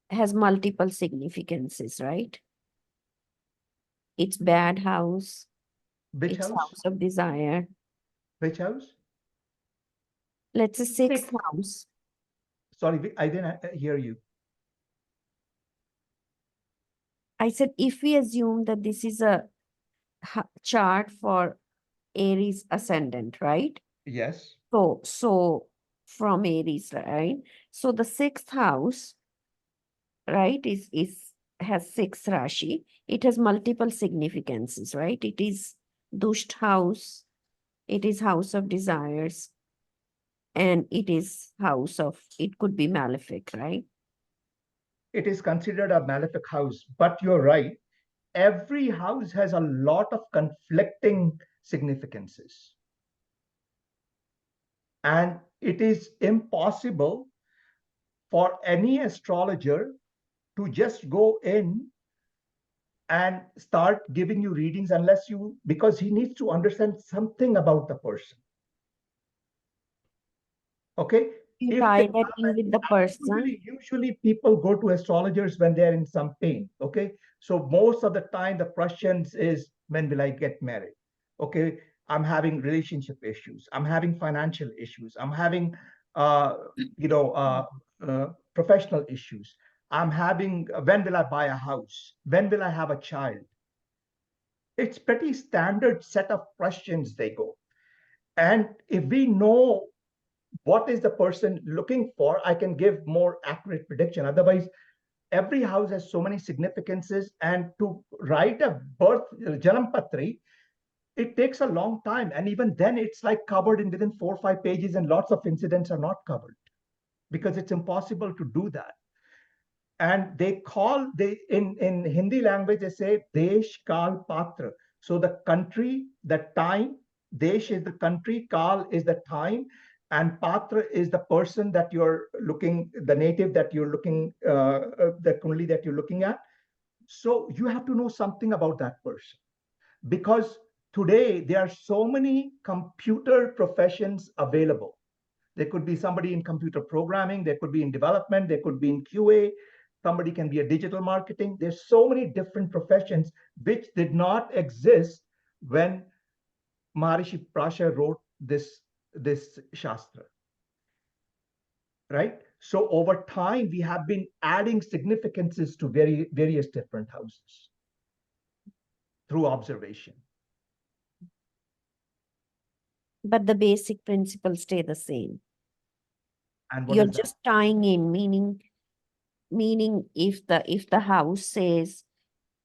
has multiple significances, right? It's bad house, Which it's house? house of desire. Which house? Let's say sixth Sixth. house. Sorry, I didn't hear you. I said if we assume that this is a chart for Aries ascendant, right? Yes. So from Aries, right? So the sixth house, right, is has six Rashi. It has multiple significances, right? It is Dusht house, it is house of desires, and it is house of, it could be malefic, right? It is considered a malefic house, but you're right. Every house has a lot of conflicting significances. And it is impossible for any astrologer to just go in and start giving you readings unless because he needs to understand something about the person. Okay. You If they tie that in with the person. usually people go to astrologers when they're in some pain. Okay. So most of the time the questions is, when will I get married? Okay. I'm having relationship issues. I'm having financial issues. I'm having, you know, professional issues. I'm having, when will I buy a house? When will I have a child? It's pretty standard set of questions they go. And if we know what is the person looking for, I can give more accurate prediction. Otherwise, every house has so many significances, and to write a birth janam patri, it takes a long time, and even then it's like covered in within 4 or 5 pages, and lots of incidents are not covered because it's impossible to do that. And they in Hindi language they say desh kal patra. So the country, the time, desh is the country, kal is the time, and patra is the person that you're looking, the native that you're looking, the kundali that you're looking at. So you have to know something about that person, because today there are so many computer professions available. There could be somebody in computer programming, there could be in development, there could be in QA, somebody can be a digital marketing. There's so many different professions which did not exist when Maharishi Prasha wrote this Shastra, right? So over time, we have been adding significances to various different houses through observation. But the basic principles stay the same. And what You're is that? just tying in, meaning if the house says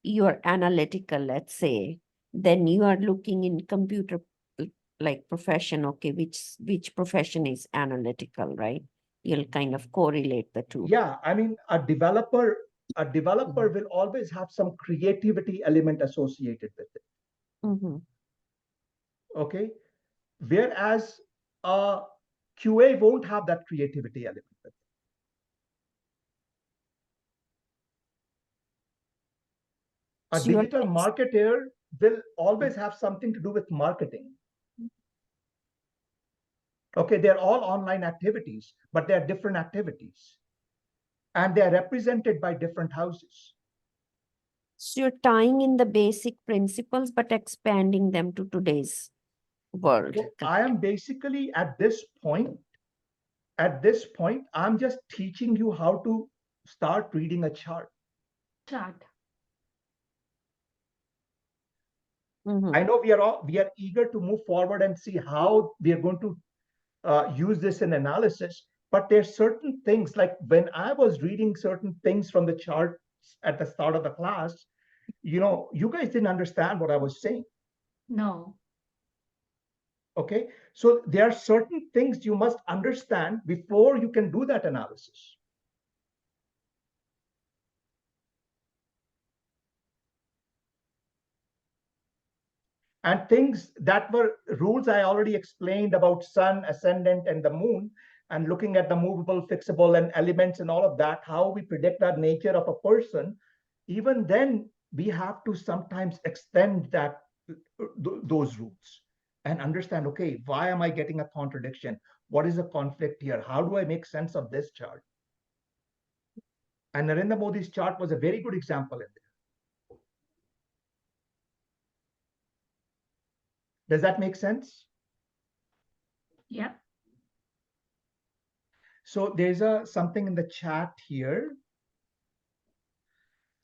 you're analytical, let's say, then you are looking in computer like profession, okay, which profession is analytical, right? You'll kind of correlate the two. Yeah, I mean, a developer will always have some creativity element associated with it. Mm-hmm. Okay, whereas a QA won't have that creativity element with it. A So you're digital marketer will always have something to do with marketing. Okay, they're all online activities, but they're different activities. And they're represented by different houses. So you're tying in the basic principles, but expanding them to today's world. So I am basically at this point, I'm just teaching you how to start reading a chart. Chart. Mm-hmm. I know we are eager to move forward and see how we are going to use this in analysis, but there's certain things, like when I was reading certain things from the chart at the start of the class, you guys didn't understand what I was saying. No. Okay, so there are certain things you must understand before you can do that analysis. And things that were rules I already explained about sun, ascendant, and the moon, and looking at the movable, fixable, and elements and all of that, how we predict the nature of a person, even then we have to sometimes extend those rules and understand, okay, why am I getting a contradiction? What is a conflict here? How do I make sense of this chart? And Narendra Modi's chart was a very good example in there. Does that make sense? Yeah. So there's something in the chat here.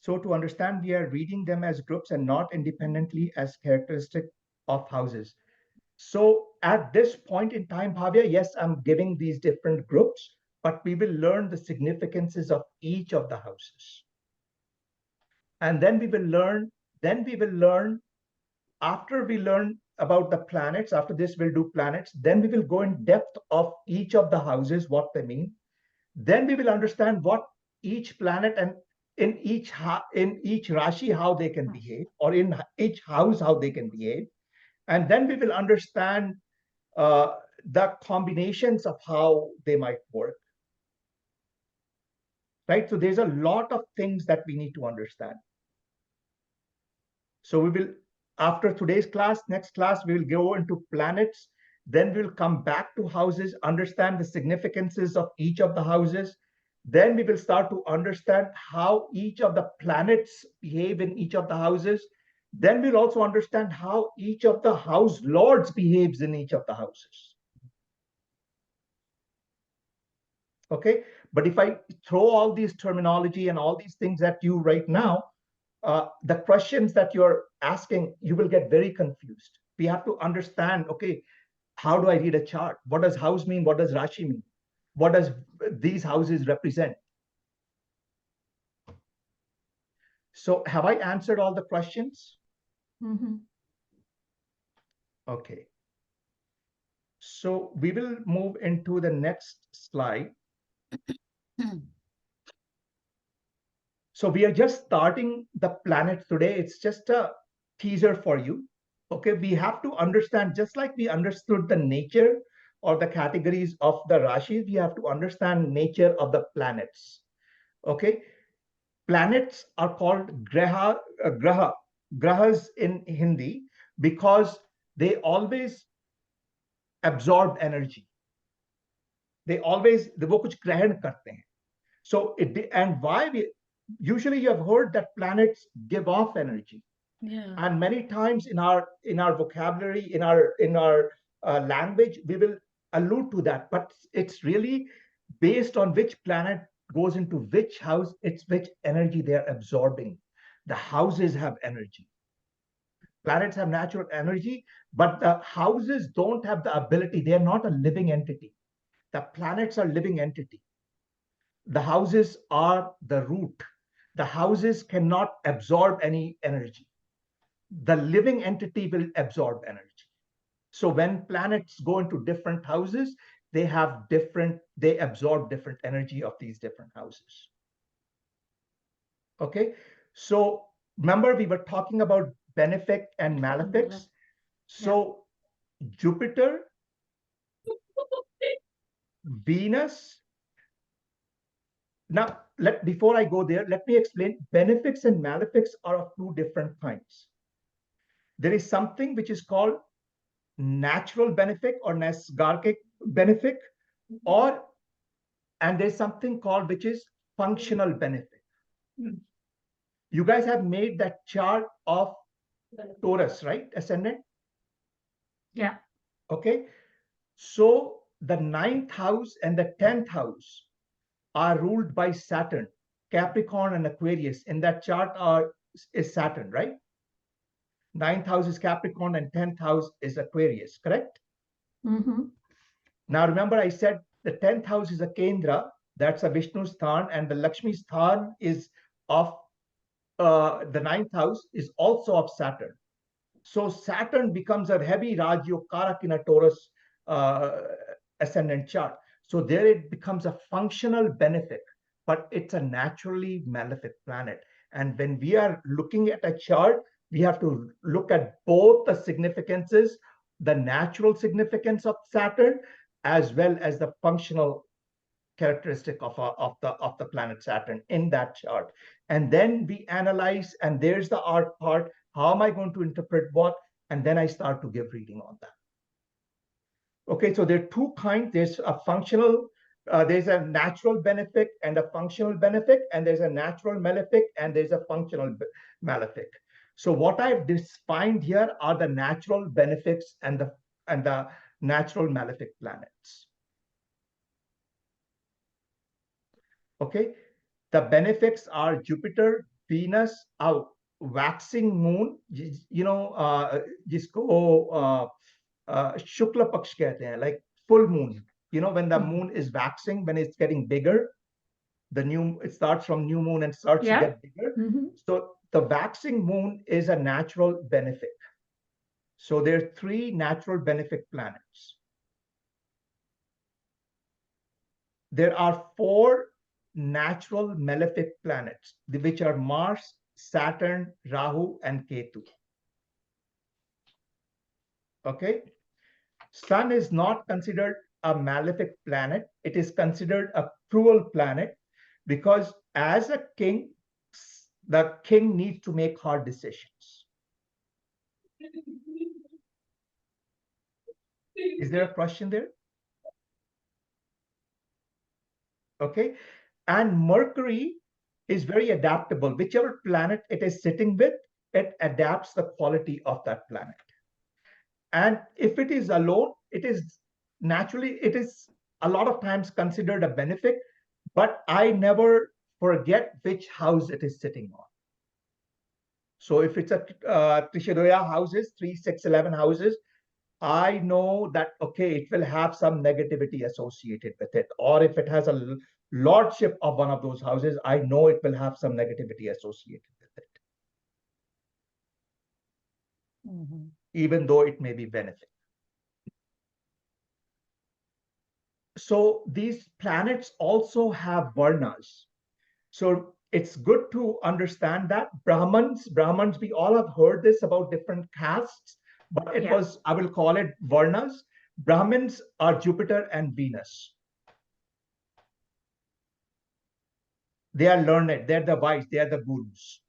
So to understand, we are reading them as groups and not independently as characteristic of houses. So at this point in time, Bhavya, yes, I'm giving these different groups, but we will learn the significances of each of the houses. And then we will learn, after we learn about the planets, after this we'll do planets, then we will go in depth of each of the houses, what they mean. Then we will understand what each planet and in each Rashi how they can behave, or in each house how they can behave. And then we will understand the combinations of how they might work. Right? So there's a lot of things that we need to understand. So we will, after today's class, next class, we will go into planets. Then we'll come back to houses, understand the significances of each of the houses. Then we will start to understand how each of the planets behave in each of the houses. Then we'll also understand how each of the house lords behaves in each of the houses. Okay, but if I throw all these terminology and all these things at you right now, the questions that you're asking, you will get very confused. We have to understand, okay, how do I read a chart? What does house mean? What does Rashi mean? What does these houses represent? So have I answered all the questions? Mm-hmm. Okay. So we will move into the next slide. So we are just starting the planet today. It's just a teaser for you. Okay, we have to understand, just like we understood the nature or the categories of the Rashis, we have to understand nature of the planets. Okay, planets are called grahas in Hindi, because they always absorb energy. They always, वो कुछ ग्रहण करते हैं. So and why we usually, you have heard that planets give off energy. Yeah. And many times in our vocabulary, in our language, we will allude to that, but it's really based on which planet goes into which house. It's which energy they are absorbing. The houses have energy. Planets have natural energy, but the houses don't have the ability. They are not a living entity. The planets are living entity. The houses are the root. The houses cannot absorb any energy. the living entity will absorb energy. So when planets go into different houses, they absorb different energy of these different houses. Okay, so remember we were talking about benefic and malefics. So Jupiter, Venus. Now, before I go there, let me explain. Benefics and malefics are of two different kinds. There is something which is called natural benefic or nasgarkic benefic, and there's something called which is functional benefic. You guys have made that chart of Taurus, right? Ascendant? Yeah. Okay. So the 9th house and the 10th house are ruled by Saturn. Capricorn and Aquarius in that chart is Saturn, right? 9th house is Capricorn and 10th house is Aquarius, correct? Mm-hmm. Now remember I said the 10th house is a Kendra, that's a Vishnu Sthan, and the Lakshmi Sthan is of the 9th house is also of Saturn. So Saturn becomes a heavy Rajyokarak in a Taurus ascendant chart. So there it becomes a functional benefic, but it's a naturally malefic planet. And when we are looking at a chart, we have to look at both the significances, the natural significance of Saturn, as well as the functional characteristic of the planet Saturn in that chart. And then we analyze, and there's the art part. How am I going to interpret what? And then I start to give reading on that. Okay, so there are two kinds. There's a functional, there's a natural benefic and a functional benefic, and there's a natural malefic and there's a functional malefic. So what I've defined here are the natural benefics and the natural malefic planets. Okay, the benefics are Jupiter, Venus, waxing moon, जिसको शुक्ल पक्ष कहते हैं, like full moon. When the moon is waxing, when it's getting bigger, it starts from new moon and starts to get bigger. So the waxing moon is a natural benefic. So there are 3 natural benefic planets. There are 4 natural malefic planets, which are Mars, Saturn, Rahu, and Ketu. Okay. Sun is not considered a malefic planet. It is considered a cruel planet because as a king, the king needs to make hard decisions. Is there a question there? Okay. And Mercury is very adaptable. Whichever planet it is sitting with, it adapts the quality of that planet. And if it is alone, it is a lot of times considered a benefic, but I never forget which house it is sitting on. So if it's a Trishadoya houses, 3, 6, 11 houses, I know that, okay, it will have some negativity associated with it. Or if it has a lordship of one of those houses, I know it will have some negativity associated with it. Even though it may be benefit. So these planets also have varnas. So it's good to understand that Brahmins, we all have heard this about different castes, but I will call it varnas. Brahmins are Jupiter and Venus. They are learned, they're the wise, they are the gurus.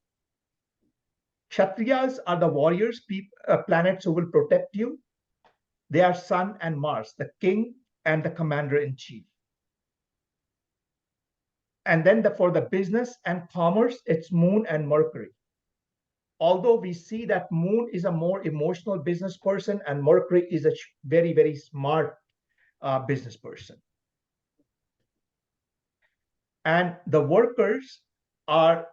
Kshatriyas are the warriors, planets who will protect you. They are Sun and Mars, the king and the commander-in-chief. And then for the business and commerce, it's Moon and Mercury. Although we see that Moon is a more emotional business person and Mercury is a very, very smart business person. And the workers are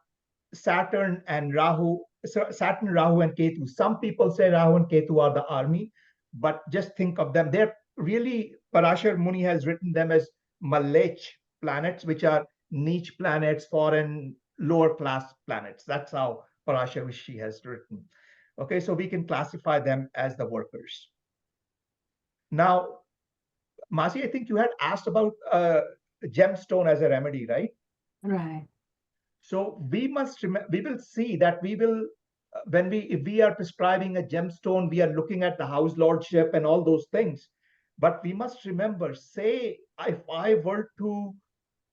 Saturn, Rahu, and Ketu. Some people say Rahu and Ketu are the army, but just think of them. They're really, Parashar Muni has written them as Malech planets, which are niche planets, foreign, lower class planets. That's how Parashar Rishi has written. Okay, so we can classify them as the workers. Now, Masi, I think you had asked about gemstone as a remedy, right? Right. So we must remember, we will see that we will, when if we are prescribing a gemstone, we are looking at the house lordship and all those things. But we must remember, say, if I were to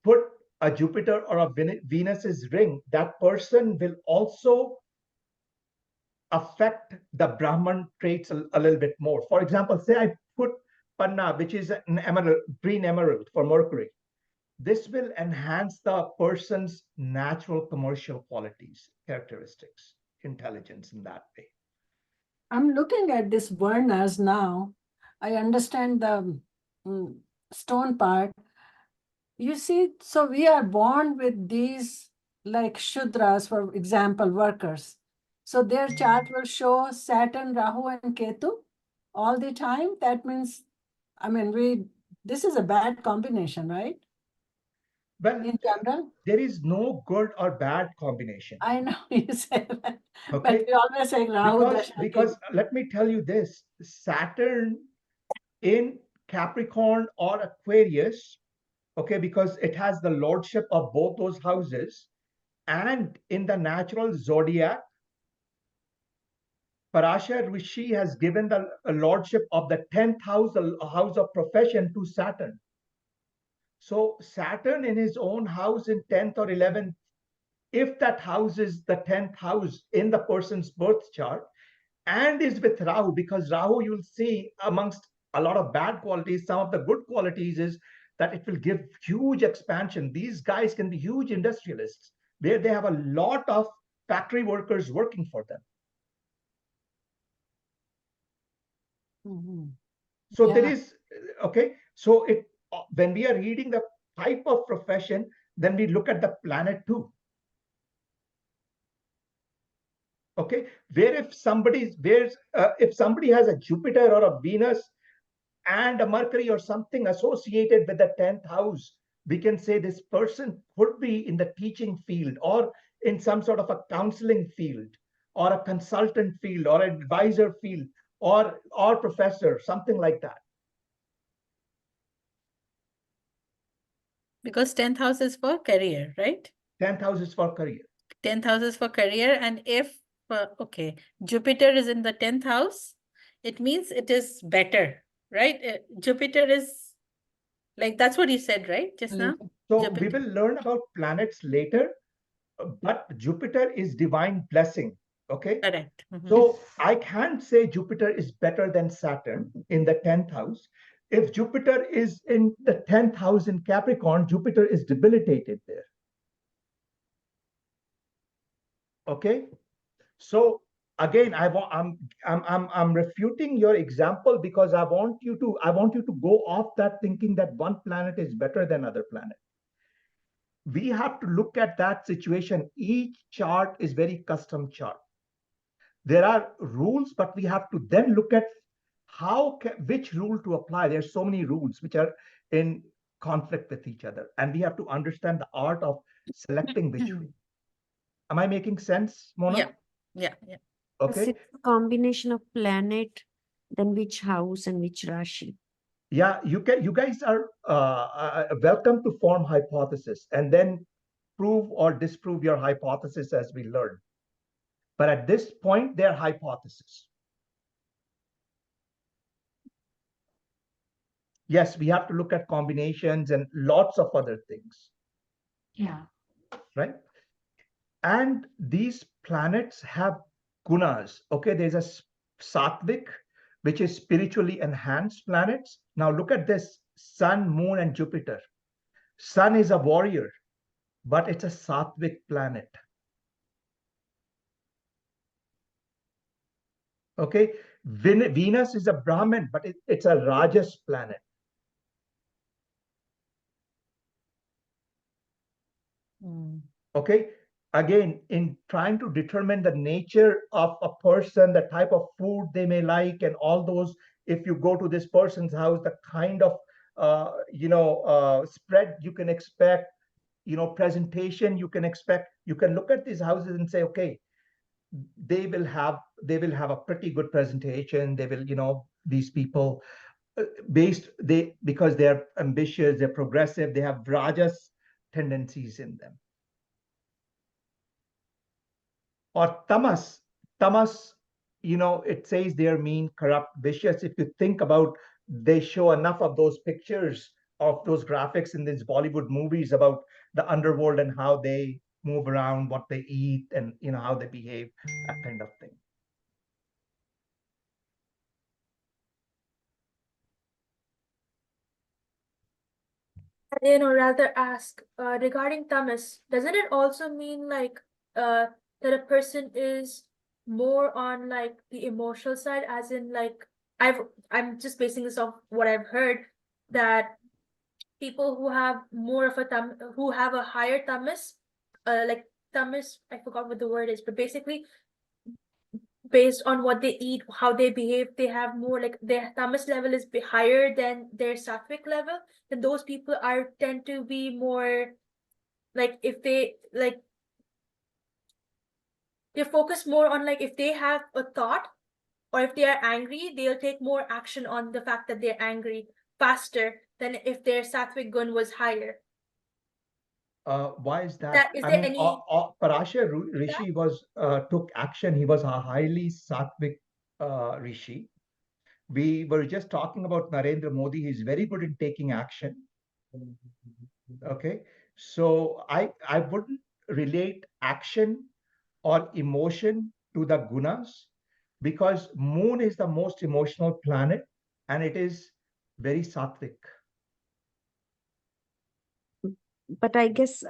put a Jupiter or a Venus's ring, that person will also affect the Brahman traits a little bit more. For example, say I put Panna, which is an emerald, green emerald for Mercury. This will enhance the person's natural commercial qualities, characteristics, intelligence in that way. I'm looking at this Varnas now. I understand the stone part. You see, so we are born with these like Shudras, for example, workers. So their chart will show Saturn, Rahu, and Ketu all the time. That means, I mean, this is a bad combination, right? Well, In general, there is no good or bad combination. I know you say that, but Okay, we always say Rahu, because let me tell you this: Saturn in Capricorn or Aquarius, okay, because it has the lordship of both those houses, and in the natural zodiac, Parashar Rishi has given the lordship of the 10th house, the house of profession, to Saturn. So Saturn in his own house in 10th or 11th, if that house is the 10th house in the person's birth chart and is with Rahu, because Rahu, you'll see amongst a lot of bad qualities, some of the good qualities is that it will give huge expansion. These guys can be huge industrialists where they have a lot of factory workers working for them. So there is, okay, so it when we are reading the type of profession, then we look at the planet too. Okay, where if if somebody has a Jupiter or a Venus and a Mercury or something associated with the 10th house, we can say this person could be in the teaching field or in some sort of a counseling field or a consultant field or advisor field or professor, something like that. Because 10th house is for career, right? 10th house is for career. 10th house is for career. And if, okay, Jupiter is in the 10th house, it means it is better, right? Jupiter is like, that's what you said, right? Just now? So Jupiter. we will learn about planets later, but Jupiter is divine blessing. Okay. Correct. So I can't say Jupiter is better than Saturn in the 10th house. If Jupiter is in the 10th house in Capricorn, Jupiter is debilitated there. Okay. So again, I'm refuting your example because I want you to go off that thinking that one planet is better than other planet. We have to look at that situation. Each chart is very custom chart. There are rules, but we have to then look at which rule to apply. There's so many rules which are in conflict with each other, and we have to understand the art of selecting which rule. Am I making sense, Mona? Yeah. Okay. It's a combination of planet, then which house and which Rashi. Yeah, you guys are welcome to form hypothesis and then prove or disprove your hypothesis as we learn. But at this point, they're hypotheses. Yes, we have to look at combinations and lots of other things. Yeah. Right? And these planets have gunas. Okay, there's a sattvic, which is spiritually enhanced planets. Now look at this: Sun, Moon, and Jupiter. Sun is a warrior, but it's a sattvic planet. Okay, Venus is a Brahmin, but it's a Rajas planet. Okay, again, in trying to determine the nature of a person, the type of food they may like, and all those, if you go to this person's house, the kind of spread you can expect, presentation you can expect, you can look at these houses and say, okay, they will have a pretty good presentation. They will, these people because they're ambitious, they're progressive, they have rajas tendencies in them. Or tamas, it says they're mean, corrupt, vicious. If you think about, they show enough of those pictures of those graphics in these Bollywood movies about the underworld and how they move around, what they eat, and how they behave, that kind of thing. Rather ask regarding tamas, doesn't it also mean like that a person is more on like the emotional side, as in like I'm just basing this off what I've heard, that people who have more of a who have a higher tamas, like tamas, I forgot what the word is, but basically based on what they eat, how they behave, they have more like their tamas level is higher than their sattvic level. Then those people are tend to be more like, if they like, they focus more on like, if they have a thought or if they are angry, they'll take more action on the fact that they're angry faster than if their sattvic gun was higher. Why is that? That is I there mean, any Parashar Rishi took action. He was a highly sattvic Rishi. We were just talking about Narendra Modi. He's very good in taking action. Okay, so I wouldn't relate action or emotion to the gunas, because moon is the most emotional planet and it is very sattvic. But I guess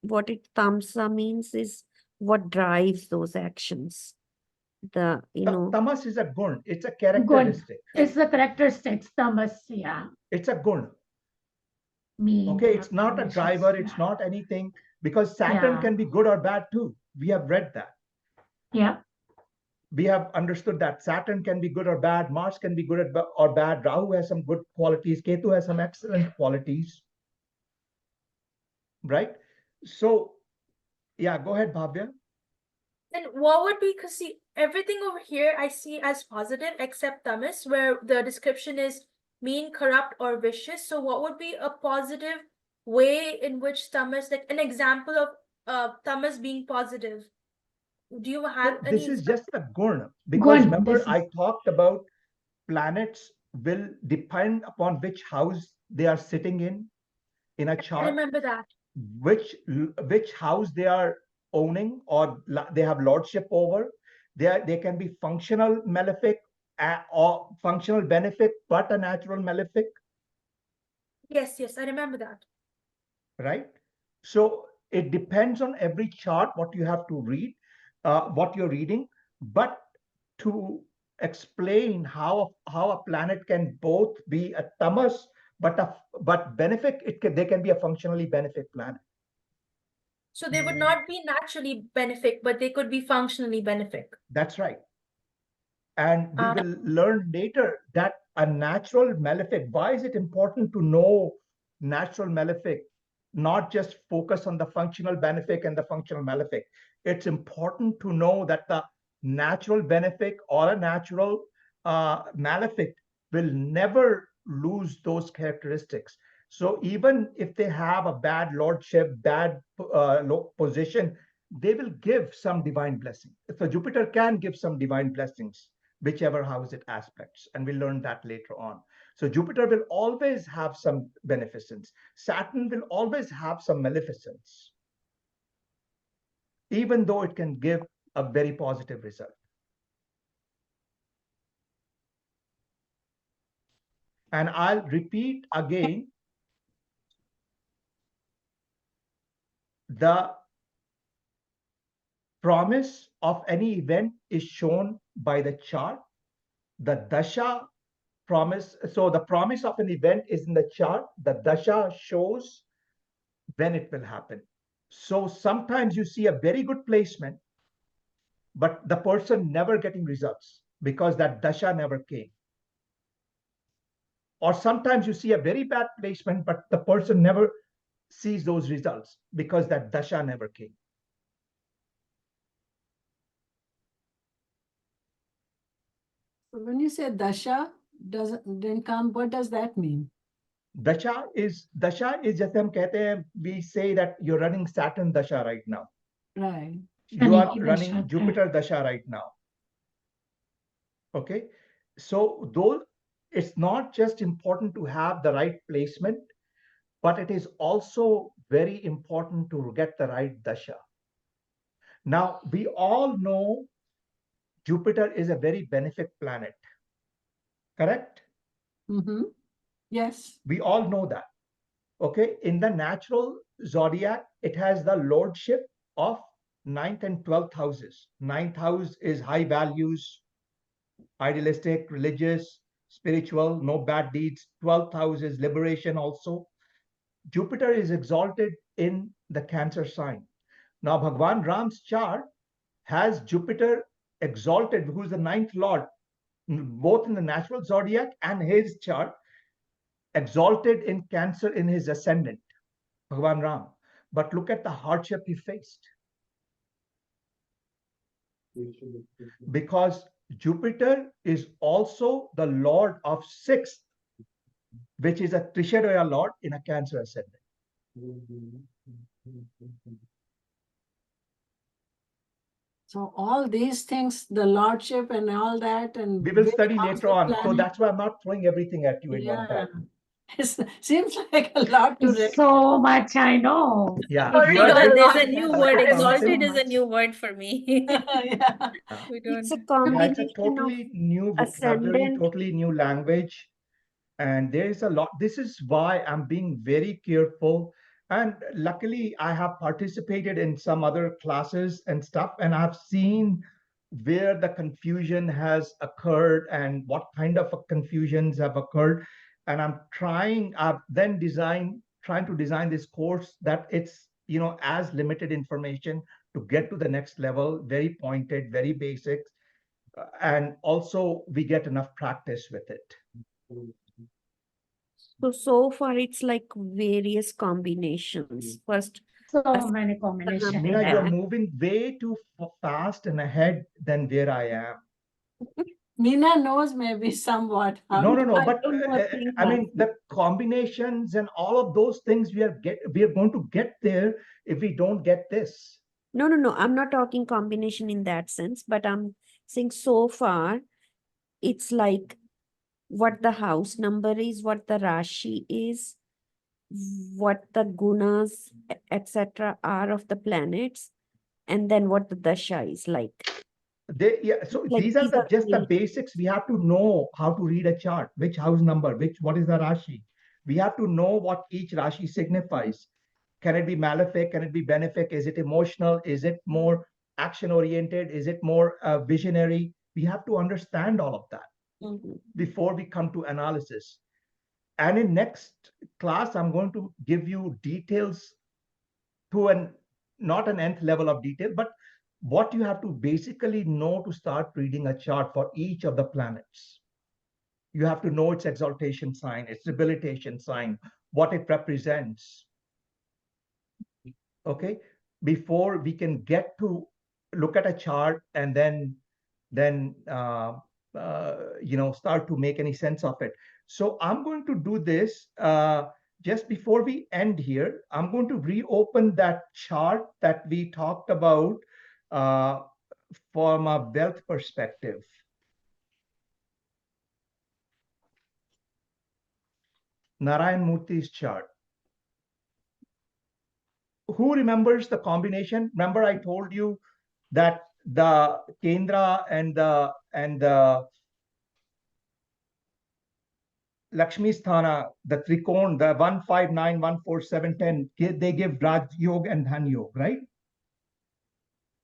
what it tamsa means is what drives those actions. Tamas is a gun. It's a Gun. characteristic. It's the characteristics, tamas, yeah. It's a gun. Mean. Okay, it's not a vicious, driver. It's yeah. not anything, because Saturn Yeah. can be good or bad too. We have read that. Yeah. We have understood that Saturn can be good or bad. Mars can be good or bad. Rahu has some good qualities. Ketu has some excellent qualities. Right? So, yeah, go ahead, Bhavya. then what would be, because see, everything over here I see as positive except tamas, where the description is mean, corrupt, or vicious. So what would be a positive way in which tamas, like an example of tamas being positive? Do you have So any this is just a gun, because Gun, remember this I is. talked about planets will depend upon which house they are sitting in a I chart, remember that. which house they are owning or they have lordship over. They can be functional malefic or functional benefic, but a natural malefic, Yes, I remember that. right? So it depends on every chart what you have to read, what you're reading, but to explain how a planet can both be a tamas but benefic, they can be a functionally benefic planet. So they would not be naturally benefic, but they could be functionally benefic. That's right. And we will learn later that a natural malefic, why is it important to know natural malefic, not just focus on the functional benefic and the functional malefic? It's important to know that the natural benefic or a natural malefic will never lose those characteristics. So even if they have a bad lordship, bad position, they will give some divine blessing. So Jupiter can give some divine blessings, whichever house it aspects, and we'll learn that later on. So Jupiter will always have some beneficence. Saturn will always have some maleficence, even though it can give a very positive result. And I'll repeat again, the promise of any event is shown by the chart. The dasha promise, so the promise of an event is in the chart. The dasha shows when it will happen. So sometimes you see a very good placement, but the person never getting results because that dasha never came. Or sometimes you see a very bad placement, but the person never sees those results because that dasha never came. When you say dasha didn't come, what does that mean? Dasha is jaise hum kehte hain, we say that you're running Saturn Dasha right now. Right. You are Shani ki running dasha. Jupiter Dasha right now. Okay. So those, it's not just important to have the right placement, but it is also very important to get the right dasha. Now, we all know Jupiter is a very benefic planet, correct? Mm-hmm. Yes. We all know that. Okay. In the natural zodiac, it has the lordship of 9th and 12th houses. 9th house is high values, idealistic, religious, spiritual, no bad deeds. 12th house is liberation also. Jupiter is exalted in the Cancer sign. Now, Bhagwan Ram's chart has Jupiter exalted, who's the ninth lord, both in the natural zodiac and his chart, exalted in Cancer in his ascendant, Bhagwan Ram. But look at the hardship he faced. Because Jupiter is also the lord of sixth, which is a Trishadoya lord in a Cancer ascendant. So all these things, the lordship and all that, and We will which study house later the on. So planet- that's why I'm not throwing everything at you in one Yeah. time. It seems like a lot to read. So much, I know. Yeah, It's you Sorry, are so girl, just, there's much. a new That's word. why I know so Exalted is a much. new word for me. Yeah. We It's a don't. yeah, it's a combination of totally new vocabulary, ascendant. totally new language. And there is a lot. This is why I'm being very careful. And luckily, I have participated in some other classes and stuff, and I've seen where the confusion has occurred and what kind of confusions have occurred. And I've then trying to design this course that it's, as limited information to get to the next level, very pointed, very basics. And also we get enough practice with it. So far it's like various combinations. First, So ascendant many from combinations. Meena, Yeah. you're back. moving way too fast and ahead than where I am. Meena knows maybe somewhat how No, no, to. no. I But don't know a thing, I mean, Rashi. the combinations and all of those things we are going to get there if we don't get this. No. I'm not talking combination in that sense, but I'm saying so far it's like what the house number is, what the Rashi is, what the gunas, etc. are of the planets, and then what the dasha is like. So Like these are these are just the the basics. We have to know how to read a chart, which house number, what is the Rashi. We have to know what each Rashi signifies. Can it be malefic? Can it be benefic? Is it emotional? Is it more action oriented? Is it more visionary? We have to understand all of that Mhm. before we come to analysis. And in next class, I'm going to give you details to not an nth level of detail, but what you have to basically know to start reading a chart for each of the planets. You have to know its exaltation sign, its debilitation sign, what it represents. Okay, before we can get to look at a chart and then start to make any sense of it. So I'm going to do this just before we end here. I'm going to reopen that chart that we talked about uh, from a wealth perspective. Narayan Murthy's chart. Who remembers the combination? Remember, I told you that the Kendra and the Lakshmi Sthana, the Trikon, the 1, 5, 9, 1, 4, 7, 10, they give Raj Yoga and Dhan Yoga, right?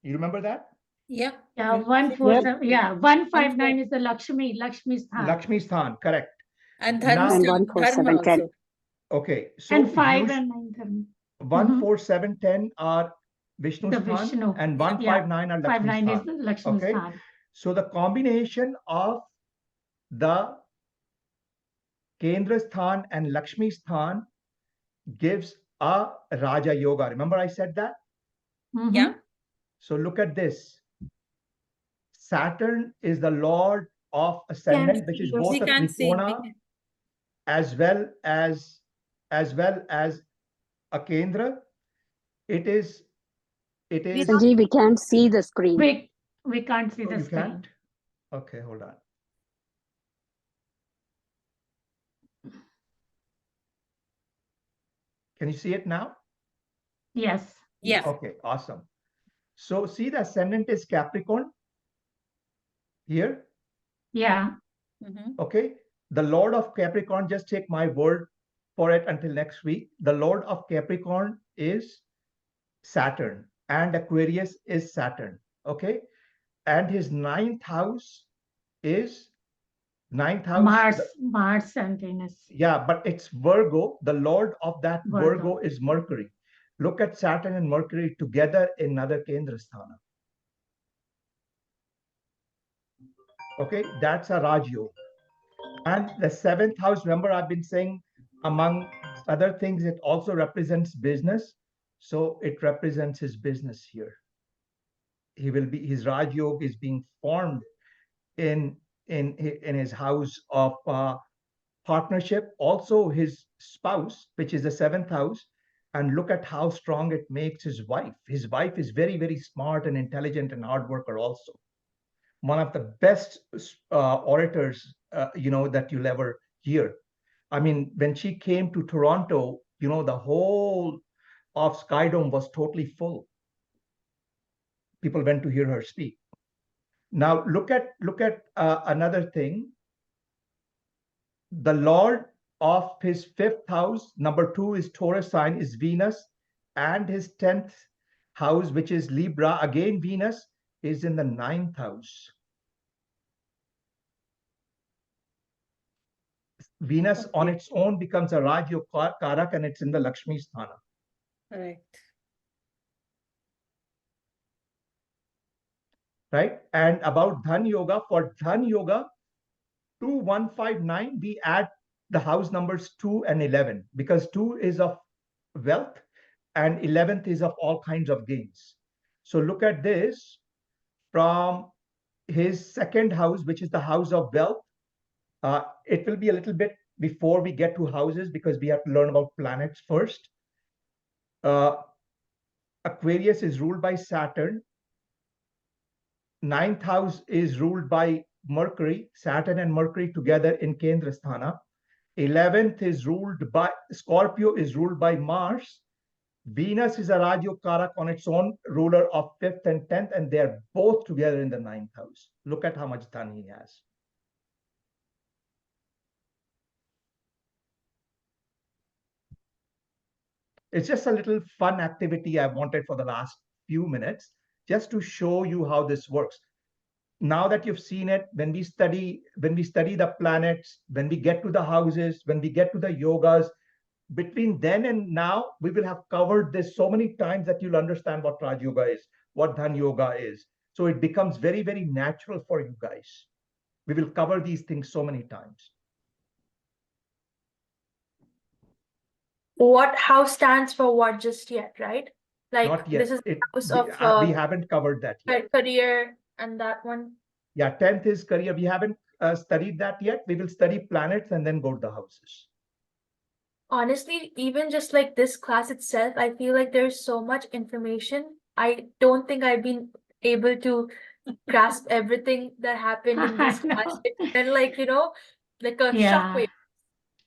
You remember that? Yeah. Yeah, Yep. 147. Yeah, 159 is the Lakshmi Sthan. Lakshmi Sthan, correct. And Now- And Dharma, 14710. Dharma also. Okay, so And 5 and 9 Dharma. 1, 4, 7, 10 are Vishnu The Sthan, Vishnu. and 1, Yeah, 5, 9 are 5, Lakshmi 9 is Sthan. the Lakshmi Okay, Sthan. so the combination of the Kendra Sthan and Lakshmi Sthan gives a Raja Yoga. Remember I said that? Mhm. Yeah. So look at this. Saturn is the lord of ascendant, which is see both We a can't see. trikona as well as a kendra, it is Sanjeev, we can't see the screen. We can't see Oh, the you screen. can't? Okay, hold on. Can you see it now? Yes. Yeah. Okay, awesome. So see, the ascendant is Capricorn here. Yeah. Mhm. Okay. The Lord of Capricorn, just take my word for it until next week. The Lord of Capricorn is Saturn, and Aquarius is Saturn. Okay. And his ninth house is ninth house. Mars and Venus. Yeah, but it's Virgo. The Lord of that Virgo Virgo. is Mercury. Look at Saturn and Mercury together in another Kendrasthana. Okay, that's a Raj Yoga. And the seventh house, remember, I've been saying, among other things, it also represents business. So it represents his business here. His Raj Yoga is being formed in his house of partnership, also his spouse, which is the seventh house. And look at how strong it makes his wife. His wife is very, very smart and intelligent and hard worker also. One of the best orators, that you'll ever hear. I mean, when she came to Toronto, the whole of Skydome was totally full. People went to hear her speak. Now look at another thing. The Lord of his fifth house, number 2 is Taurus sign, is Venus, and his 10th house, which is Libra, again Venus, is in the 9th house. Venus on its own becomes a Raj Yoga Karak, and it's in the Lakshmi Sthana. Correct. Right? And about Dhan Yoga, for Dhan Yoga, 2159, we add the house numbers 2 and 11, because 2 is of wealth and 11th is of all kinds of gains. So look at this from his second house, which is the house of wealth. It will be a little bit before we get to houses, because we have to learn about planets first. Aquarius is ruled by Saturn. Ninth house is ruled by Mercury, Saturn and Mercury together in Kendrasthana. 11th is ruled by Scorpio, is ruled by Mars. Venus is a Rajyo Karak on its own, ruler of 5th and 10th, and they're both together in the 9th house. Look at how much dhan he has. It's just a little fun activity I wanted for the last few minutes, just to show you how this works. Now that you've seen it, when we study the planets, when we get to the houses, when we get to the yogas, between then and now, we will have covered this so many times that you'll understand what Raj Yoga is, what Dhan Yoga is. So it becomes very, very natural for you guys. We will cover these things so many times. What house stands for what just yet, right? Like Not yet. this is the house of We haven't covered that yet. career and that one. Yeah, 10th is career. We haven't studied that yet. We will study planets and then go to the houses. Honestly, even just like this class itself, I feel like there's so much information. I don't think I've been able to grasp everything that happened in this I class. know. It felt like, like a Yeah. shockwave.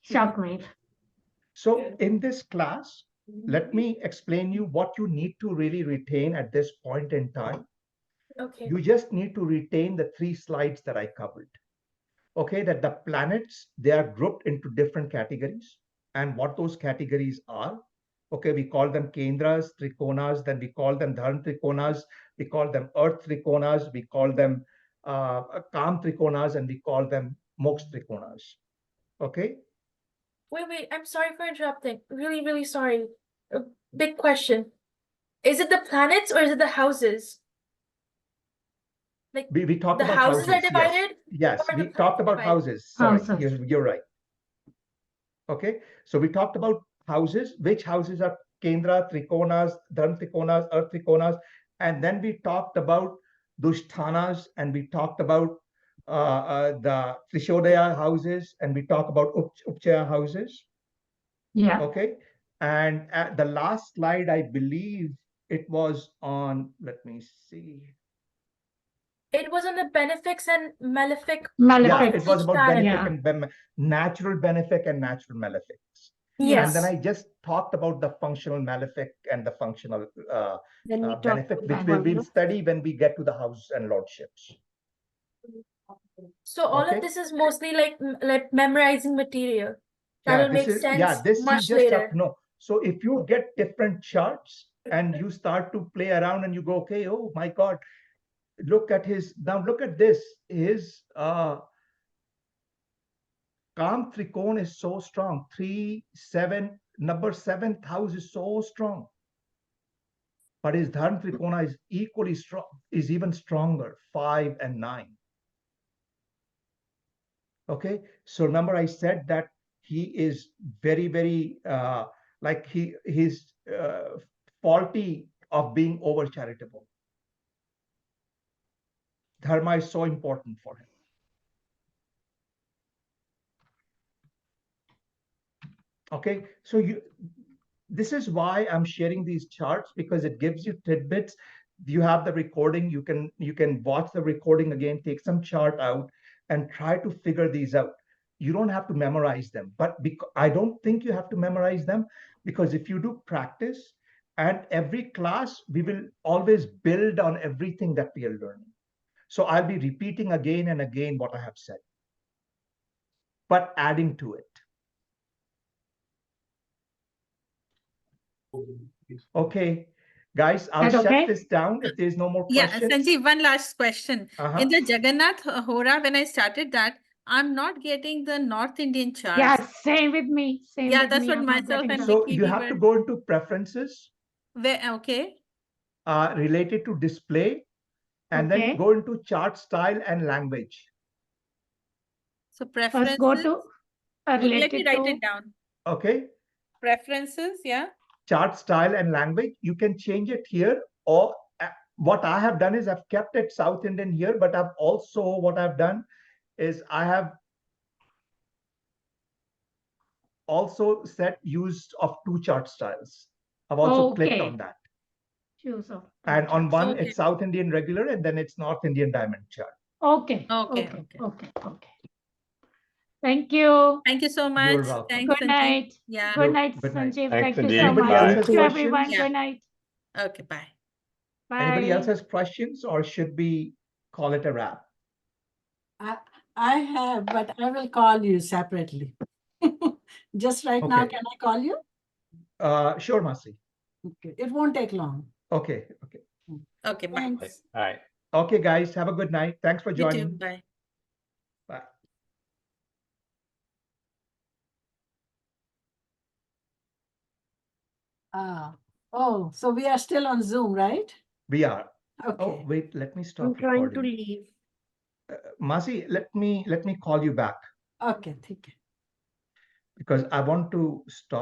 Shockwave. So in this class, let me explain you what you need to really retain at this point in time. Okay. You just need to retain the 3 slides that I covered. Okay, that the planets, they are grouped into different categories, and what those categories are. Okay, we call them Kendras, Trikonas, then we call them Dharma Trikonas, we call them Earth Trikonas, we call them Kam Trikonas, and we call them Moksha Trikonas. Okay. Wait, I'm sorry for interrupting. Really, really sorry. A big question. Is it the planets or is it the houses? Like We talked the about houses are houses. divided? Yes, or the we talked planets are about divided? houses. Sorry, Houses. you're right. Okay, so we talked about houses, which houses are Kendra, Trikonas, Dharma Trikonas, Earth Trikonas, and then we talked about Dushthanas, and we talked about the Trishodaya houses, and we talk about Upchaya houses. Yeah. Okay. And at the last slide, I believe it was on, let me see. It was on the benefics and malefic. Yeah, Malefic. it was about Each benefic yeah. and natural benefic and natural malefics. Yes. And then I just talked about the functional malefic and the functional Then we talk benefic, which about we'll one. study when we get to the house and lordships. So all Okay. of this is mostly like memorizing material. That will make sense this you much just have later. to know. So if you get different charts and you start to play around and you go, okay, oh my God, look at this. His Kam Trikon is so strong. 3, 7, number 7th house is so strong. But his Dharma Trikona is equally strong, is even stronger, 5 and 9. Okay, so remember I said that he is very, very like he's faulty of being over charitable. Dharma is so important for him. Okay, so this is why I'm sharing these charts, because it gives you tidbits. You have the recording, you can watch the recording again, take some chart out and try to figure these out. You don't have to memorize them, but I don't think you have to memorize them, because if you do practice, and every class we will always build on everything that we are learning. So I'll be repeating again and again what I have said, but adding to it. Okay, guys, I'll shut this down if there's no more questions. Yeah, Sanjiv, one last question. In the Jagannath Hora, when I started that, I'm not getting the North Indian charts. Yeah, same with me. Same Yeah, with that's me. what I'm not myself getting and that. So Vicky, you we have to were. go into preferences Okay. related to display, and then Okay. go into chart style and language. So First preferences. go to Let me related write to it down. Okay, Preferences, yeah. chart style and language. You can change it here, or what I have done is I've kept it South Indian here, but I've also, what I've done is I have also set use of 2 chart styles. I've also clicked on that. choose of And on one, Okay. it's South Indian regular, and then it's North Indian diamond chart. Okay. Okay. Thank you. Thank you so much. You're welcome. Thanks, Good Sanjiv. night. Yeah. Good night, Good night. Sanjiv. Thanks, Thank you Sanjiv. so Anybody much. else Bye. has Thank you, everyone. questions? Yeah. Good night. Okay, bye. Bye. Anybody else has questions, or should we call it a wrap? I have, but I will call you separately. Just right now, Okay. can I call you? Sure, Masi. Okay, it won't take long. Okay. Okay, bye. Thanks. All right. Okay, guys, have a good night. Thanks for You too. joining. Bye. Bye. Oh, so we are still on Zoom, right? We are. Okay. Oh, wait, let me stop I'm trying to recording. leave. Masi, let me call you back, Okay, take it. because I want to stop.